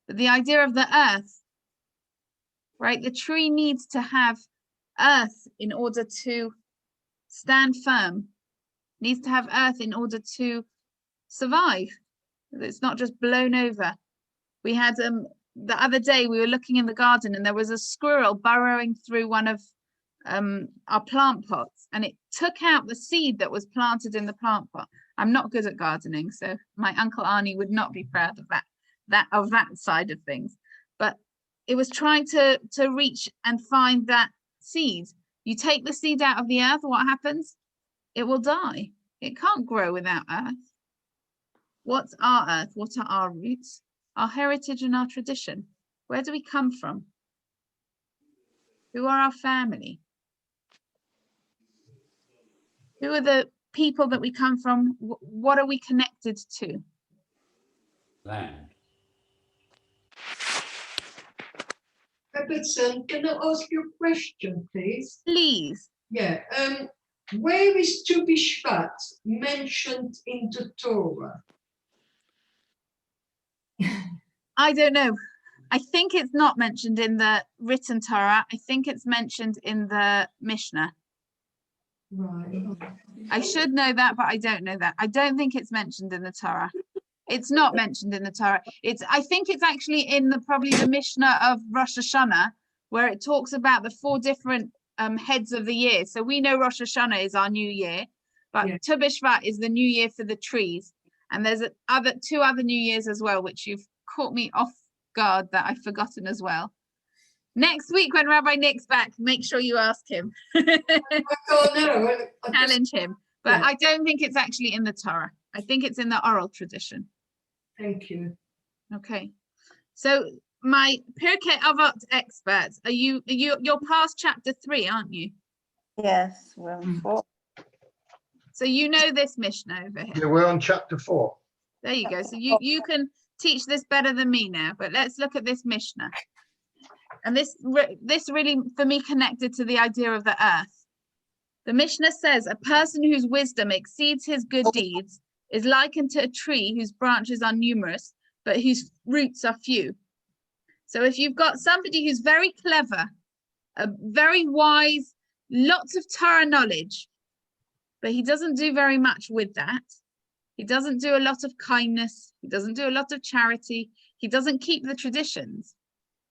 but the idea of the earth, right? The tree needs to have earth in order to stand firm, needs to have earth in order to survive. It's not just blown over. We had, the other day we were looking in the garden and there was a squirrel burrowing through one of our plant pots, and it took out the seed that was planted in the plant pot. I'm not good at gardening, so my Uncle Arnie would not be proud of that side of things. But it was trying to reach and find that seed. You take the seed out of the earth, what happens? It will die. It can't grow without earth. What's our earth? What are our roots? Our heritage and our tradition. Where do we come from? Who are our family? Who are the people that we come from, what are we connected to? Land. Rebbetzen, can I ask you a question, please? Please. Yeah. Where is Tu Bishvat mentioned in the Torah? I don't know. I think it's not mentioned in the written Torah. I think it's mentioned in the Mishnah. Right. I should know that, but I don't know that. I don't think it's mentioned in the Torah. It's not mentioned in the Torah. I think it's actually in probably the Mishnah of Rosh Hashanah, where it talks about the 4 different heads of the year. So we know Rosh Hashanah is our new year, but Tu Bishvat is the new year for the trees. And there's 2 other new years as well, which you've caught me off guard that I've forgotten as well. Next week when Rabbi Nick's back, make sure you ask him. Challenge him. But I don't think it's actually in the Torah. I think it's in the oral tradition. Thank you. Okay. So my Pirkei Avot experts, you're past chapter 3, aren't you? Yes, we're on 4. So you know this Mishnah over here. Yeah, we're on chapter 4. There you go. So you can teach this better than me now, but let's look at this Mishnah. And this really, for me, connected to the idea of the earth. The Mishnah says, a person whose wisdom exceeds his good deeds is likened to a tree whose branches are numerous, but whose roots are few. So if you've got somebody who's very clever, very wise, lots of Torah knowledge, but he doesn't do very much with that. He doesn't do a lot of kindness. He doesn't do a lot of charity. He doesn't keep the traditions.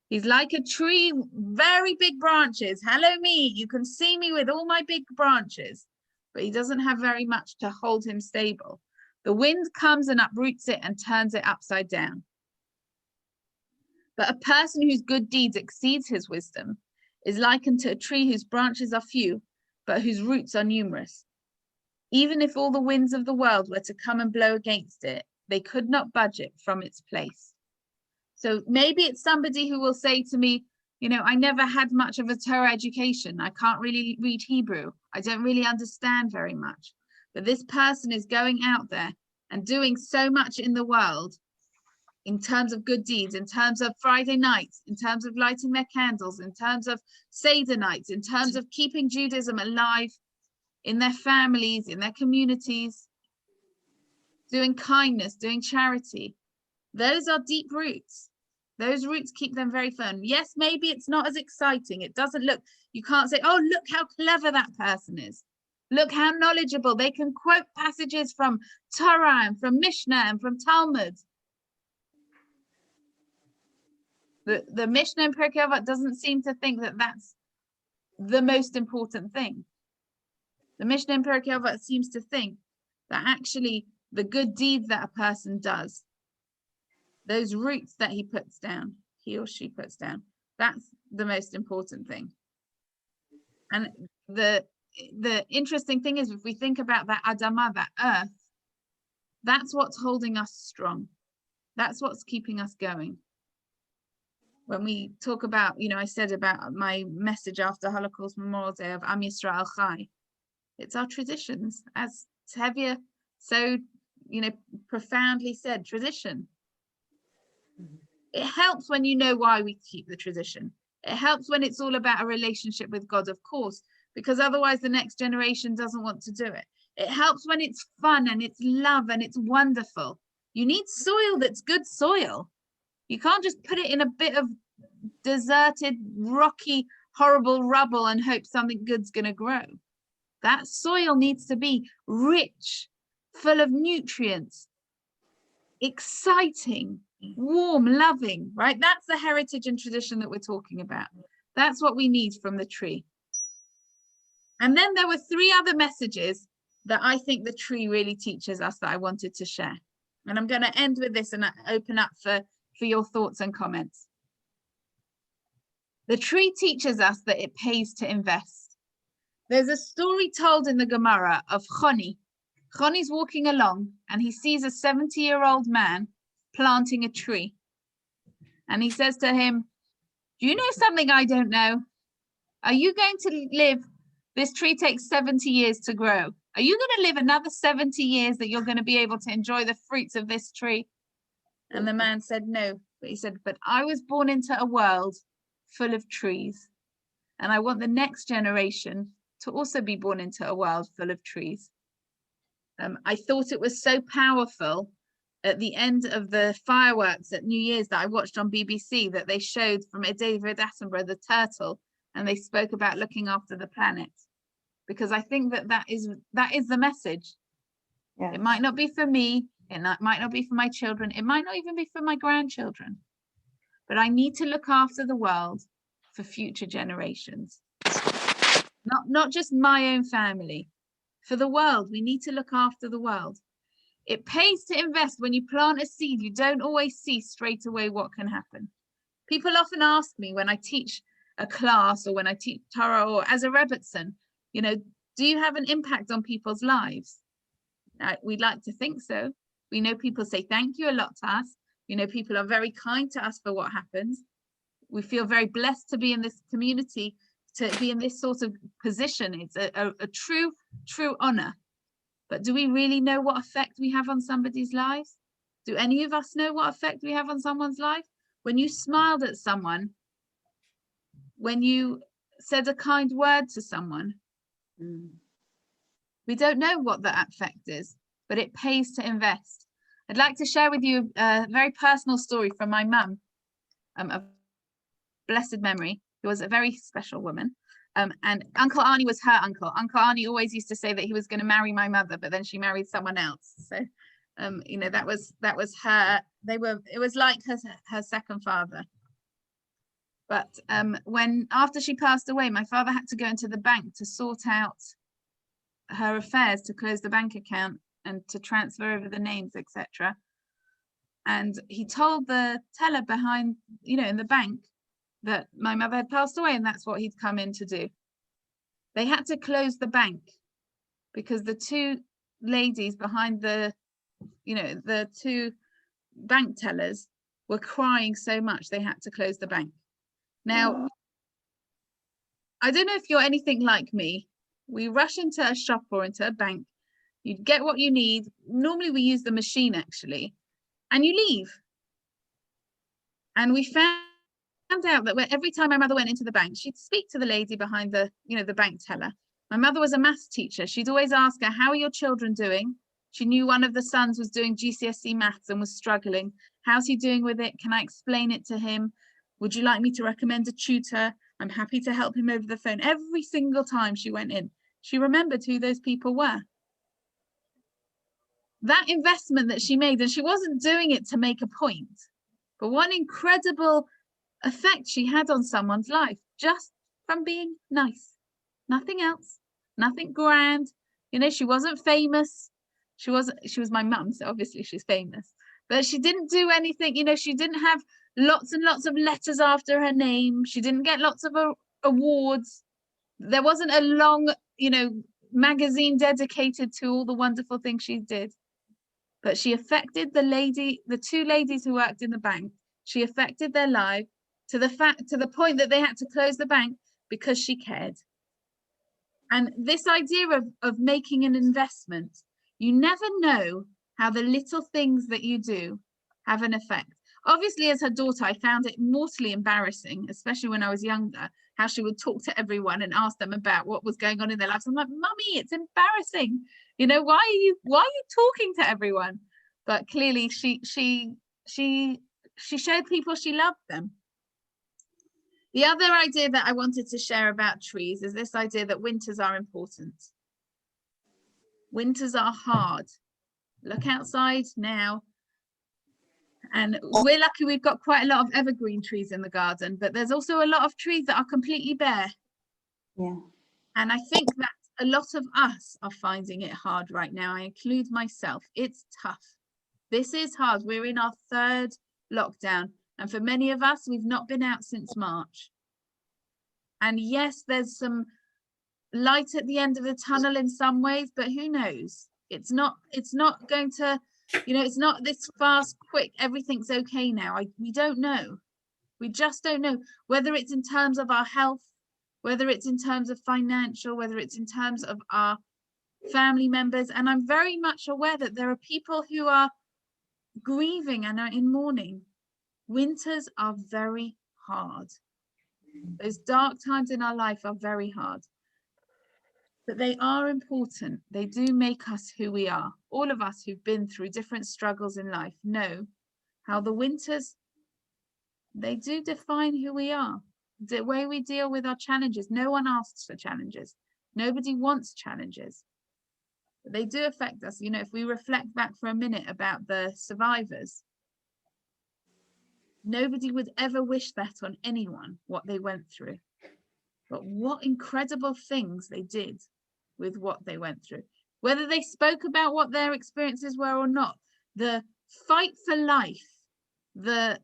He's like a tree, very big branches. Hello me, you can see me with all my big branches, but he doesn't have very much to hold him stable. The wind comes and uproots it and turns it upside down. But a person whose good deeds exceeds his wisdom is likened to a tree whose branches are few, but whose roots are numerous. Even if all the winds of the world were to come and blow against it, they could not budge it from its place. So maybe it's somebody who will say to me, you know, I never had much of a Torah education. I can't really read Hebrew. I don't really understand very much. But this person is going out there and doing so much in the world in terms of good deeds, in terms of Friday nights, in terms of lighting their candles, in terms of Seder nights, in terms of keeping Judaism alive in their families, in their communities, doing kindness, doing charity. Those are deep roots. Those roots keep them very firm. Yes, maybe it's not as exciting. It doesn't look, you can't say, oh, look how clever that person is. Look how knowledgeable. They can quote passages from Torah and from Mishnah and from Talmud. The Mishnah in Pirkei Avot doesn't seem to think that that's the most important thing. The Mishnah in Pirkei Avot seems to think that actually the good deeds that a person does, those roots that he puts down, he or she puts down, that's the most important thing. And the interesting thing is, if we think about that Adamah, that earth, that's what's holding us strong. That's what's keeping us going. When we talk about, you know, I said about my message after Holocaust Memorial Day of Am Yisrael Chai, it's our traditions, as Tevye so, you know, profoundly said, tradition. It helps when you know why we keep the tradition. It helps when it's all about a relationship with God, of course, because otherwise the next generation doesn't want to do it. It helps when it's fun and it's love and it's wonderful. You need soil that's good soil. You can't just put it in a bit of deserted, rocky, horrible rubble and hope something good's going to grow. That soil needs to be rich, full of nutrients, exciting, warm, loving, right? That's the heritage and tradition that we're talking about. That's what we need from the tree. And then there were 3 other messages that I think the tree really teaches us that I wanted to share. And I'm going to end with this and open up for your thoughts and comments. The tree teaches us that it pays to invest. There's a story told in the Gemara of Choni. Choni's walking along and he sees a 70-year-old man planting a tree. And he says to him, do you know something I don't know? Are you going to live? This tree takes 70 years to grow. Are you going to live another 70 years that you're going to be able to enjoy the fruits of this tree? And the man said, no. But he said, but I was born into a world full of trees. And I want the next generation to also be born into a world full of trees. I thought it was so powerful at the end of the fireworks at New Year's that I watched on BBC, that they showed from David Attenborough the turtle, and they spoke about looking after the planet, because I think that is the message. Yeah. It might not be for me, it might not be for my children, it might not even be for my grandchildren, but I need to look after the world for future generations. Not just my own family, for the world. We need to look after the world. It pays to invest. When you plant a seed, you don't always see straight away what can happen. People often ask me when I teach a class or when I teach Torah or as a Rebbetzen, you know, do you have an impact on people's lives? We'd like to think so. We know people say thank you a lot to us. You know, people are very kind to us for what happens. We feel very blessed to be in this community, to be in this sort of position. It's a true honor. But do we really know what effect we have on somebody's lives? Do any of us know what effect we have on someone's life? When you smiled at someone, when you said a kind word to someone, we don't know what that effect is, but it pays to invest. I'd like to share with you a very personal story from my mum, of blessed memory, who was a very special woman. And Uncle Arnie was her uncle. Uncle Arnie always used to say that he was going to marry my mother, but then she married someone else. So, you know, that was her. It was like her second father. But after she passed away, my father had to go into the bank to sort out her affairs, to close the bank account and to transfer over the names, etc. And he told the teller behind, you know, in the bank, that my mother had passed away and that's what he'd come in to do. They had to close the bank because the two ladies behind the two bank tellers were crying so much they had to close the bank. Now, I don't know if you're anything like me. We rush into a shop or into a bank, you get what you need. Normally we use the machine actually, and you leave. And we found out that every time my mother went into the bank, she'd speak to the lady behind the bank teller. My mother was a maths teacher. She'd always ask her, how are your children doing? She knew one of the sons was doing GCSE maths and was struggling. How's he doing with it? Can I explain it to him? Would you like me to recommend a tutor? I'm happy to help him over the phone. Every single time she went in, she remembered who those people were. That investment that she made, and she wasn't doing it to make a point, but what incredible effect she had on someone's life just from being nice. Nothing else, nothing grand. You know, she wasn't famous. She was my mum, so obviously she's famous, but she didn't do anything. You know, she didn't have lots and lots of letters after her name. She didn't get lots of awards. There wasn't a long, you know, magazine dedicated to all the wonderful things she did. But she affected the two ladies who worked in the bank. She affected their life to the point that they had to close the bank because she cared. And this idea of making an investment, you never know how the little things that you do have an effect. Obviously, as her daughter, I found it mortally embarrassing, especially when I was younger, how she would talk to everyone and ask them about what was going on in their lives. I'm like, Mummy, it's embarrassing. You know, why are you talking to everyone? But clearly she showed people she loved them. The other idea that I wanted to share about trees is this idea that winters are important. Winters are hard. Look outside now. And we're lucky we've got quite a lot of evergreen trees in the garden, but there's also a lot of trees that are completely bare. Yeah. And I think that a lot of us are finding it hard right now. I include myself. It's tough. This is hard. We're in our third lockdown. And for many of us, we've not been out since March. And yes, there's some light at the end of the tunnel in some ways, but who knows? It's not going to, you know, it's not this fast, quick, everything's okay now. We don't know. We just don't know whether it's in terms of our health, whether it's in terms of financial, whether it's in terms of our family members. And I'm very much aware that there are people who are grieving and are in mourning. Winters are very hard. Those dark times in our life are very hard. But they are important. They do make us who we are. All of us who've been through different struggles in life know how the winters, they do define who we are. The way we deal with our challenges. No one asks for challenges. Nobody wants challenges. But they do affect us. You know, if we reflect back for a minute about the survivors, nobody would ever wish that on anyone, what they went through. But what incredible things they did with what they went through. Whether they spoke about what their experiences were or not, the fight for life, the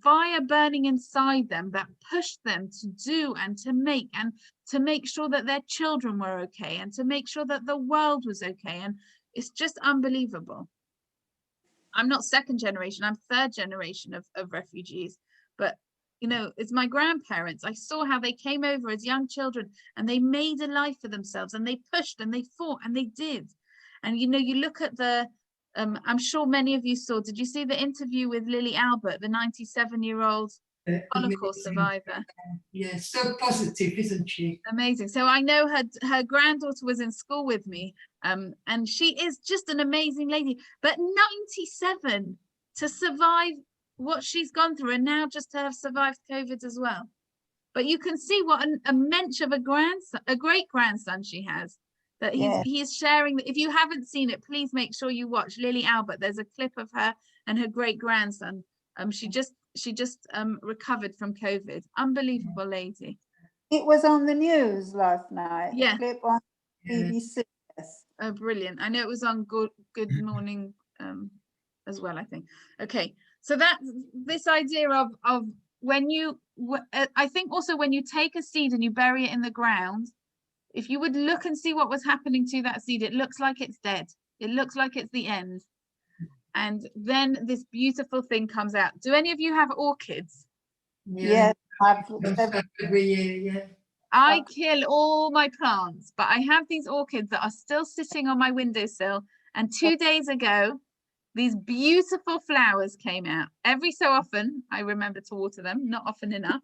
fire burning inside them that pushed them to do and to make sure that their children were okay and to make sure that the world was okay. And it's just unbelievable. I'm not second generation, I'm third generation of refugees, but you know, it's my grandparents. I saw how they came over as young children and they made a life for themselves and they pushed and they fought and they did. And you know, you look at the I'm sure many of you saw, did you see the interview with Lily Albert, the 97-year-old Holocaust survivor? Yes, so positive, isn't she? Amazing. So I know her granddaughter was in school with me, and she is just an amazing lady. But 97 to survive what she's gone through, and now just to have survived COVID as well. But you can see what a mensch of a grandson, a great grandson she has. That he's sharing. If you haven't seen it, please make sure you watch Lily Albert. There's a clip of her and her great grandson. She just recovered from COVID. Unbelievable lady. It was on the news last night. Yeah. A clip on BBC. Yes. Oh, brilliant. I know it was on Good Morning as well, I think. Okay, so that's this idea of when you, I think also when you take a seed and you bury it in the ground, if you would look and see what was happening to that seed, it looks like it's dead. It looks like it's the end. And then this beautiful thing comes out. Do any of you have orchids? Yeah. Every year, yeah. I kill all my plants, but I have these orchids that are still sitting on my windowsill. And 2 days ago, these beautiful flowers came out. Every so often, I remember to water them, not often enough,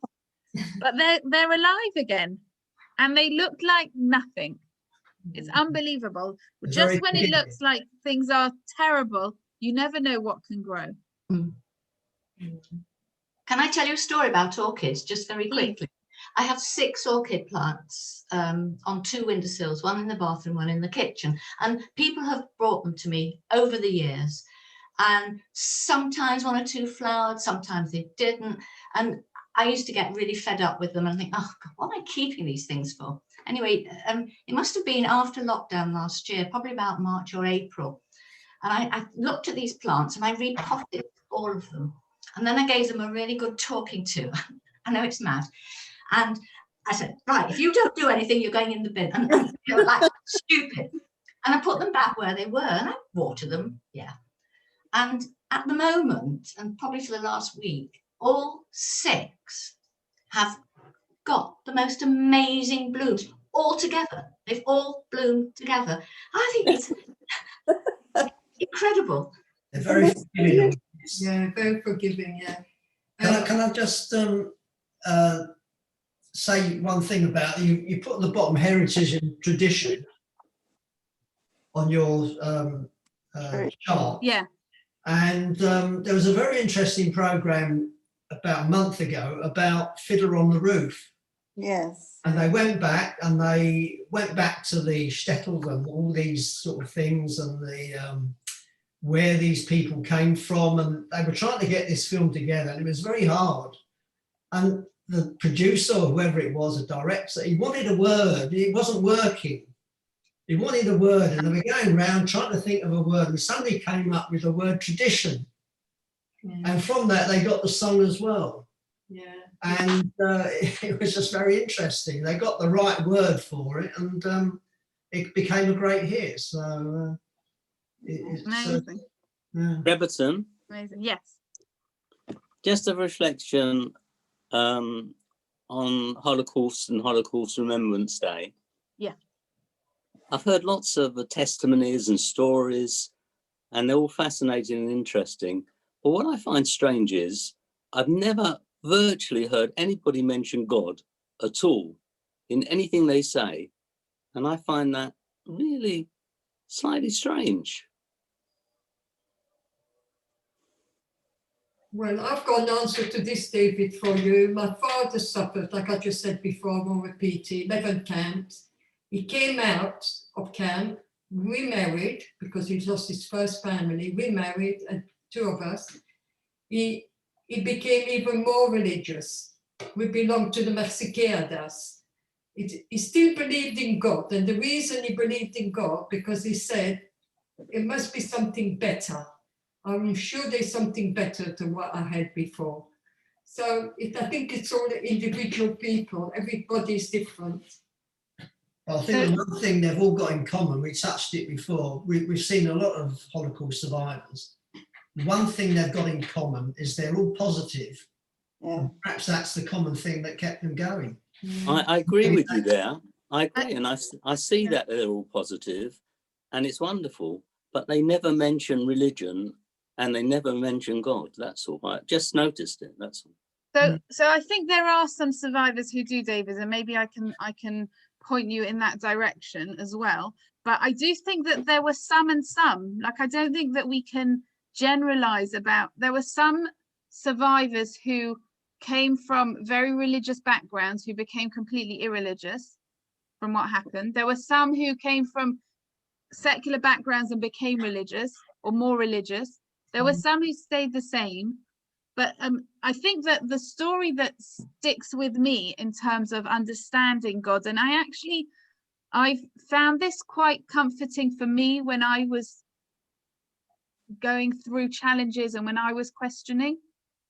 but they're alive again. And they look like nothing. It's unbelievable. Just when it looks like things are terrible, you never know what can grow. Can I tell you a story about orchids, just very quickly? I have 6 orchid plants on 2 windowsills, one in the bathroom, one in the kitchen. And people have brought them to me over the years. And sometimes 1 or 2 flowered, sometimes they didn't. And I used to get really fed up with them and think, oh, God, what am I keeping these things for? Anyway, it must have been after lockdown last year, probably about March or April. And I looked at these plants and I repotted all of them. And then I gave them a really good talking to. I know it's mad. And I said, right, if you don't do anything, you're going in the bin. And they were like, stupid. And I put them back where they were and I water them. Yeah. And at the moment, and probably for the last week, all 6 have got the most amazing blooms all together. They've all bloomed together. I think it's incredible. They're very forgiving. Yeah, very forgiving, yeah. Can I just say one thing about you put at the bottom heritage and tradition on your chart. Yeah. And there was a very interesting program about a month ago about Fiddler on the Roof. Yes. And they went back to the shtetl and all these sort of things and the where these people came from, and they were trying to get this film together, and it was very hard. And the producer, or whoever it was, a director, he wanted a word, it wasn't working. He wanted a word, and they were going around trying to think of a word, and somebody came up with the word tradition. Yeah. And from that, they got the song as well. Yeah. And it was just very interesting. They got the right word for it, and it became a great hit. So it's amazing. Rebbetzen. Amazing. Yes. Just a reflection on Holocaust and Holocaust Remembrance Day. Yeah. I've heard lots of testimonies and stories, and they're all fascinating and interesting. But what I find strange is I've never virtually heard anybody mention God at all in anything they say. And I find that really slightly strange. Well, I've got an answer to this, David, for you. My father suffered, like I just said before, I won't repeat it, 11 camps. He came out of camp, remarried, because he lost his first family, remarried, and 2 of us. He became even more religious. We belonged to the Merciqueadas. He still believed in God, and the reason he believed in God, because he said, it must be something better. I'm sure there's something better than what I had before. So I think it's all the individual people. Everybody's different. I think the one thing they've all got in common, we touched it before, we've seen a lot of Holocaust survivors. The one thing they've got in common is they're all positive. Yeah. Perhaps that's the common thing that kept them going. I agree with you there. I agree, and I see that they're all positive, and it's wonderful, but they never mention religion and they never mention God. That's all. I just noticed it. That's all. So I think there are some survivors who do, David, and maybe I can point you in that direction as well. But I do think that there were some and some. Like, I don't think that we can generalize about. There were some survivors who came from very religious backgrounds who became completely irreligious from what happened. There were some who came from secular backgrounds and became religious or more religious. There were some who stayed the same. But I think that the story that sticks with me in terms of understanding God, and I found this quite comforting for me when I was going through challenges and when I was questioning,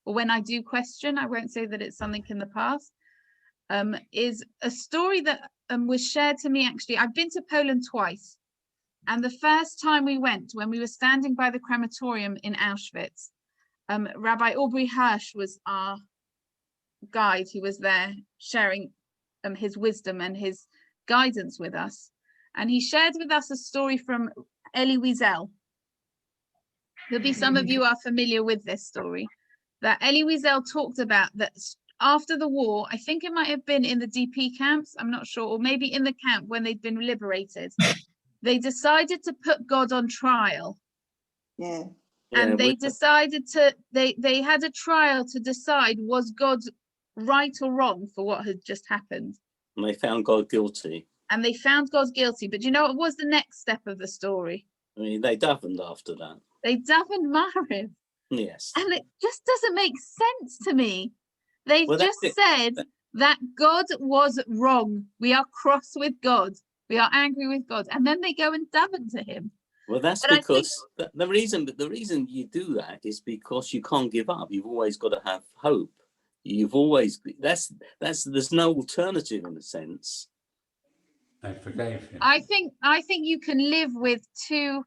or when I do question, I won't say that it's something in the past, is a story that was shared to me. Actually, I've been to Poland twice. And the first time we went, when we were standing by the crematorium in Auschwitz, Rabbi Aubrey Hirsch was our guide. He was there sharing his wisdom and his guidance with us. And he shared with us a story from Elie Wiesel. There'll be some of you are familiar with this story, that Elie Wiesel talked about that after the war, I think it might have been in the DP camps, I'm not sure, or maybe in the camp when they'd been liberated, they decided to put God on trial. Yeah. And they decided to, they had a trial to decide, was God right or wrong for what had just happened? And they found God guilty. And they found God guilty. But you know what was the next step of the story? I mean, they davened after that. They davened Mariv. Yes. And it just doesn't make sense to me. They just said that God was wrong. We are cross with God. We are angry with God. And then they go and daven to him. Well, that's because the reason you do that is because you can't give up. You've always got to have hope. You've always, there's no alternative in a sense. They forgave him. I think you can live with two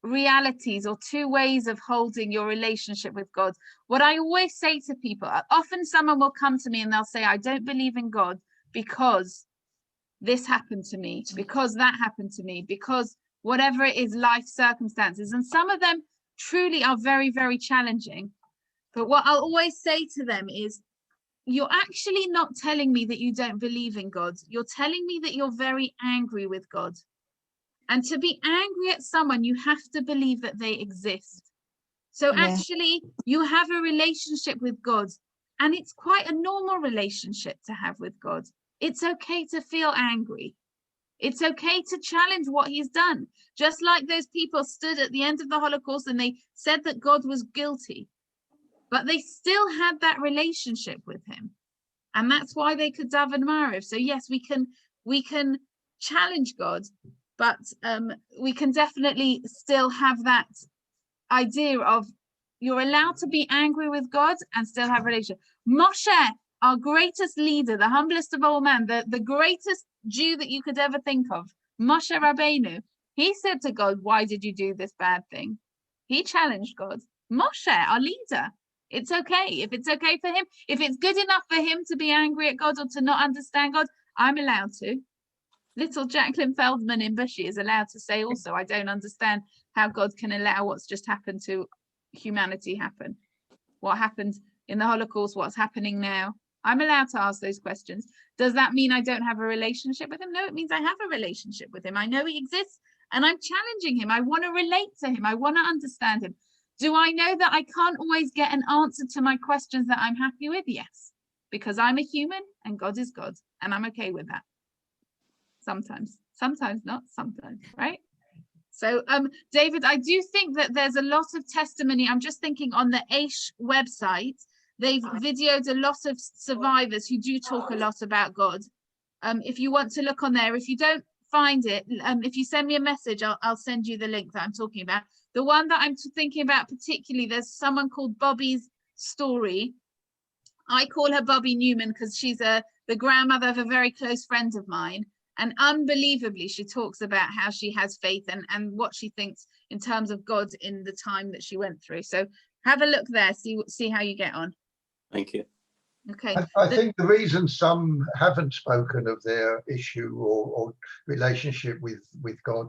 realities or two ways of holding your relationship with God. What I always say to people, often someone will come to me and they'll say, I don't believe in God because this happened to me, because that happened to me, because whatever it is, life circumstances. And some of them truly are very, very challenging. But what I'll always say to them is, you're actually not telling me that you don't believe in God. You're telling me that you're very angry with God. And to be angry at someone, you have to believe that they exist. So actually, you have a relationship with God, and it's quite a normal relationship to have with God. It's okay to feel angry. It's okay to challenge what he's done. Just like those people stood at the end of the Holocaust and they said that God was guilty, but they still had that relationship with him. And that's why they could daven Mariv. So yes, we can challenge God, but we can definitely still have that idea of you're allowed to be angry with God and still have a relationship. Moshe, our greatest leader, the humblest of all men, the greatest Jew that you could ever think of, Moshe Rabbeinu, he said to God, why did you do this bad thing? He challenged God. Moshe, our leader, it's okay. If it's okay for him, if it's good enough for him to be angry at God or to not understand God, I'm allowed to. Little Jacqueline Feldman in Bushy is allowed to say also, I don't understand how God can allow what's just happened to humanity happen. What happened in the Holocaust, what's happening now. I'm allowed to ask those questions. Does that mean I don't have a relationship with him? No, it means I have a relationship with him. I know he exists and I'm challenging him. I want to relate to him. I want to understand him. Do I know that I can't always get an answer to my questions that I'm happy with? Yes, because I'm a human and God is God, and I'm okay with that. Sometimes not, sometimes, right? So, David, I do think that there's a lot of testimony. I'm just thinking on the AISH website, they've videoed a lot of survivors who do talk a lot about God. If you want to look on there, if you don't find it, if you send me a message, I'll send you the link that I'm talking about. The one that I'm thinking about particularly, there's someone called Bobby's Story. I call her Bobby Newman because she's the grandmother of a very close friend of mine. And unbelievably, she talks about how she has faith and what she thinks in terms of God in the time that she went through. So have a look there, see how you get on. Thank you. Okay. I think the reason some haven't spoken of their issue or relationship with God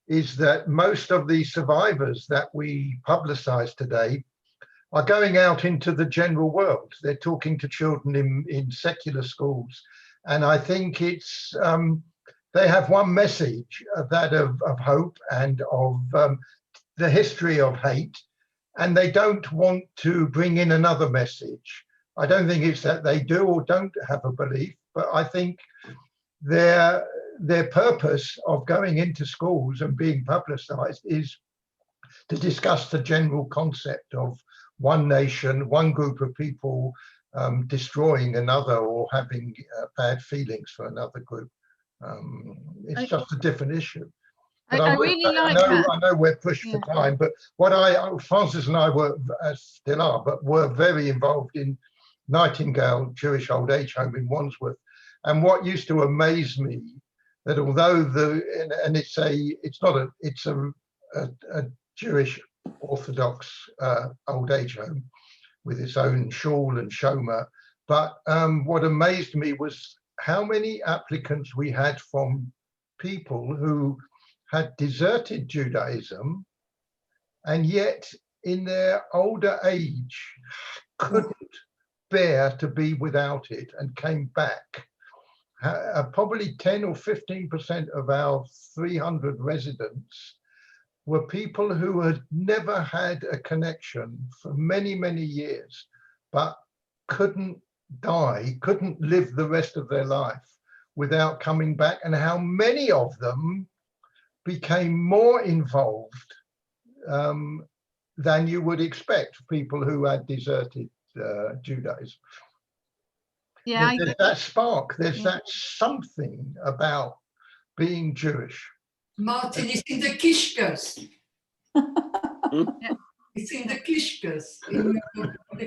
is that most of the survivors that we publicize today are going out into the general world. They're talking to children in secular schools. And I think it's, they have one message, that of hope and of the history of hate, and they don't want to bring in another message. I don't think it's that they do or don't have a belief, but I think their purpose of going into schools and being publicized is to discuss the general concept of one nation, one group of people destroying another or having bad feelings for another group. It's just a different issue. But I really like that. I know we're pushed for time, but Francis and I were, still are, but were very involved in Nightingale Jewish Old Age Home in Wandsworth. And what used to amaze me, that although it's a Jewish Orthodox old age home with its own shul and shoma, but what amazed me was how many applicants we had from people who had deserted Judaism and yet in their older age couldn't bear to be without it and came back. Probably 10 or 15% of our 300 residents were people who had never had a connection for many, many years, but couldn't live the rest of their life without coming back, and how many of them became more involved than you would expect, people who had deserted Judaism. Yeah, there's that spark, there's that something about being Jewish. Martin is in the kishkas. Yeah. It's in the kishkas.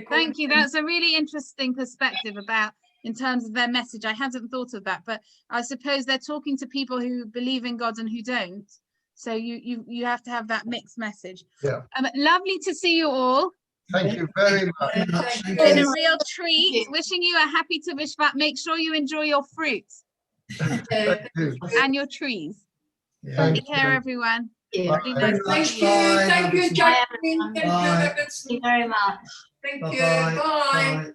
Thank you. That's a really interesting perspective about in terms of their message. I hadn't thought of that, but I suppose they're talking to people who believe in God and who don't. So you have to have that mixed message. Yeah. Lovely to see you all. Thank you very much. It's been a real treat. Wishing you a happy to Bishvat. Make sure you enjoy your fruits and your trees. Yeah. Take care, everyone. Thank Be nice to you. see you. Thank you, Jacqueline. Thank you, Thank you very much. Thank you. Bye-bye. Bye. Bye.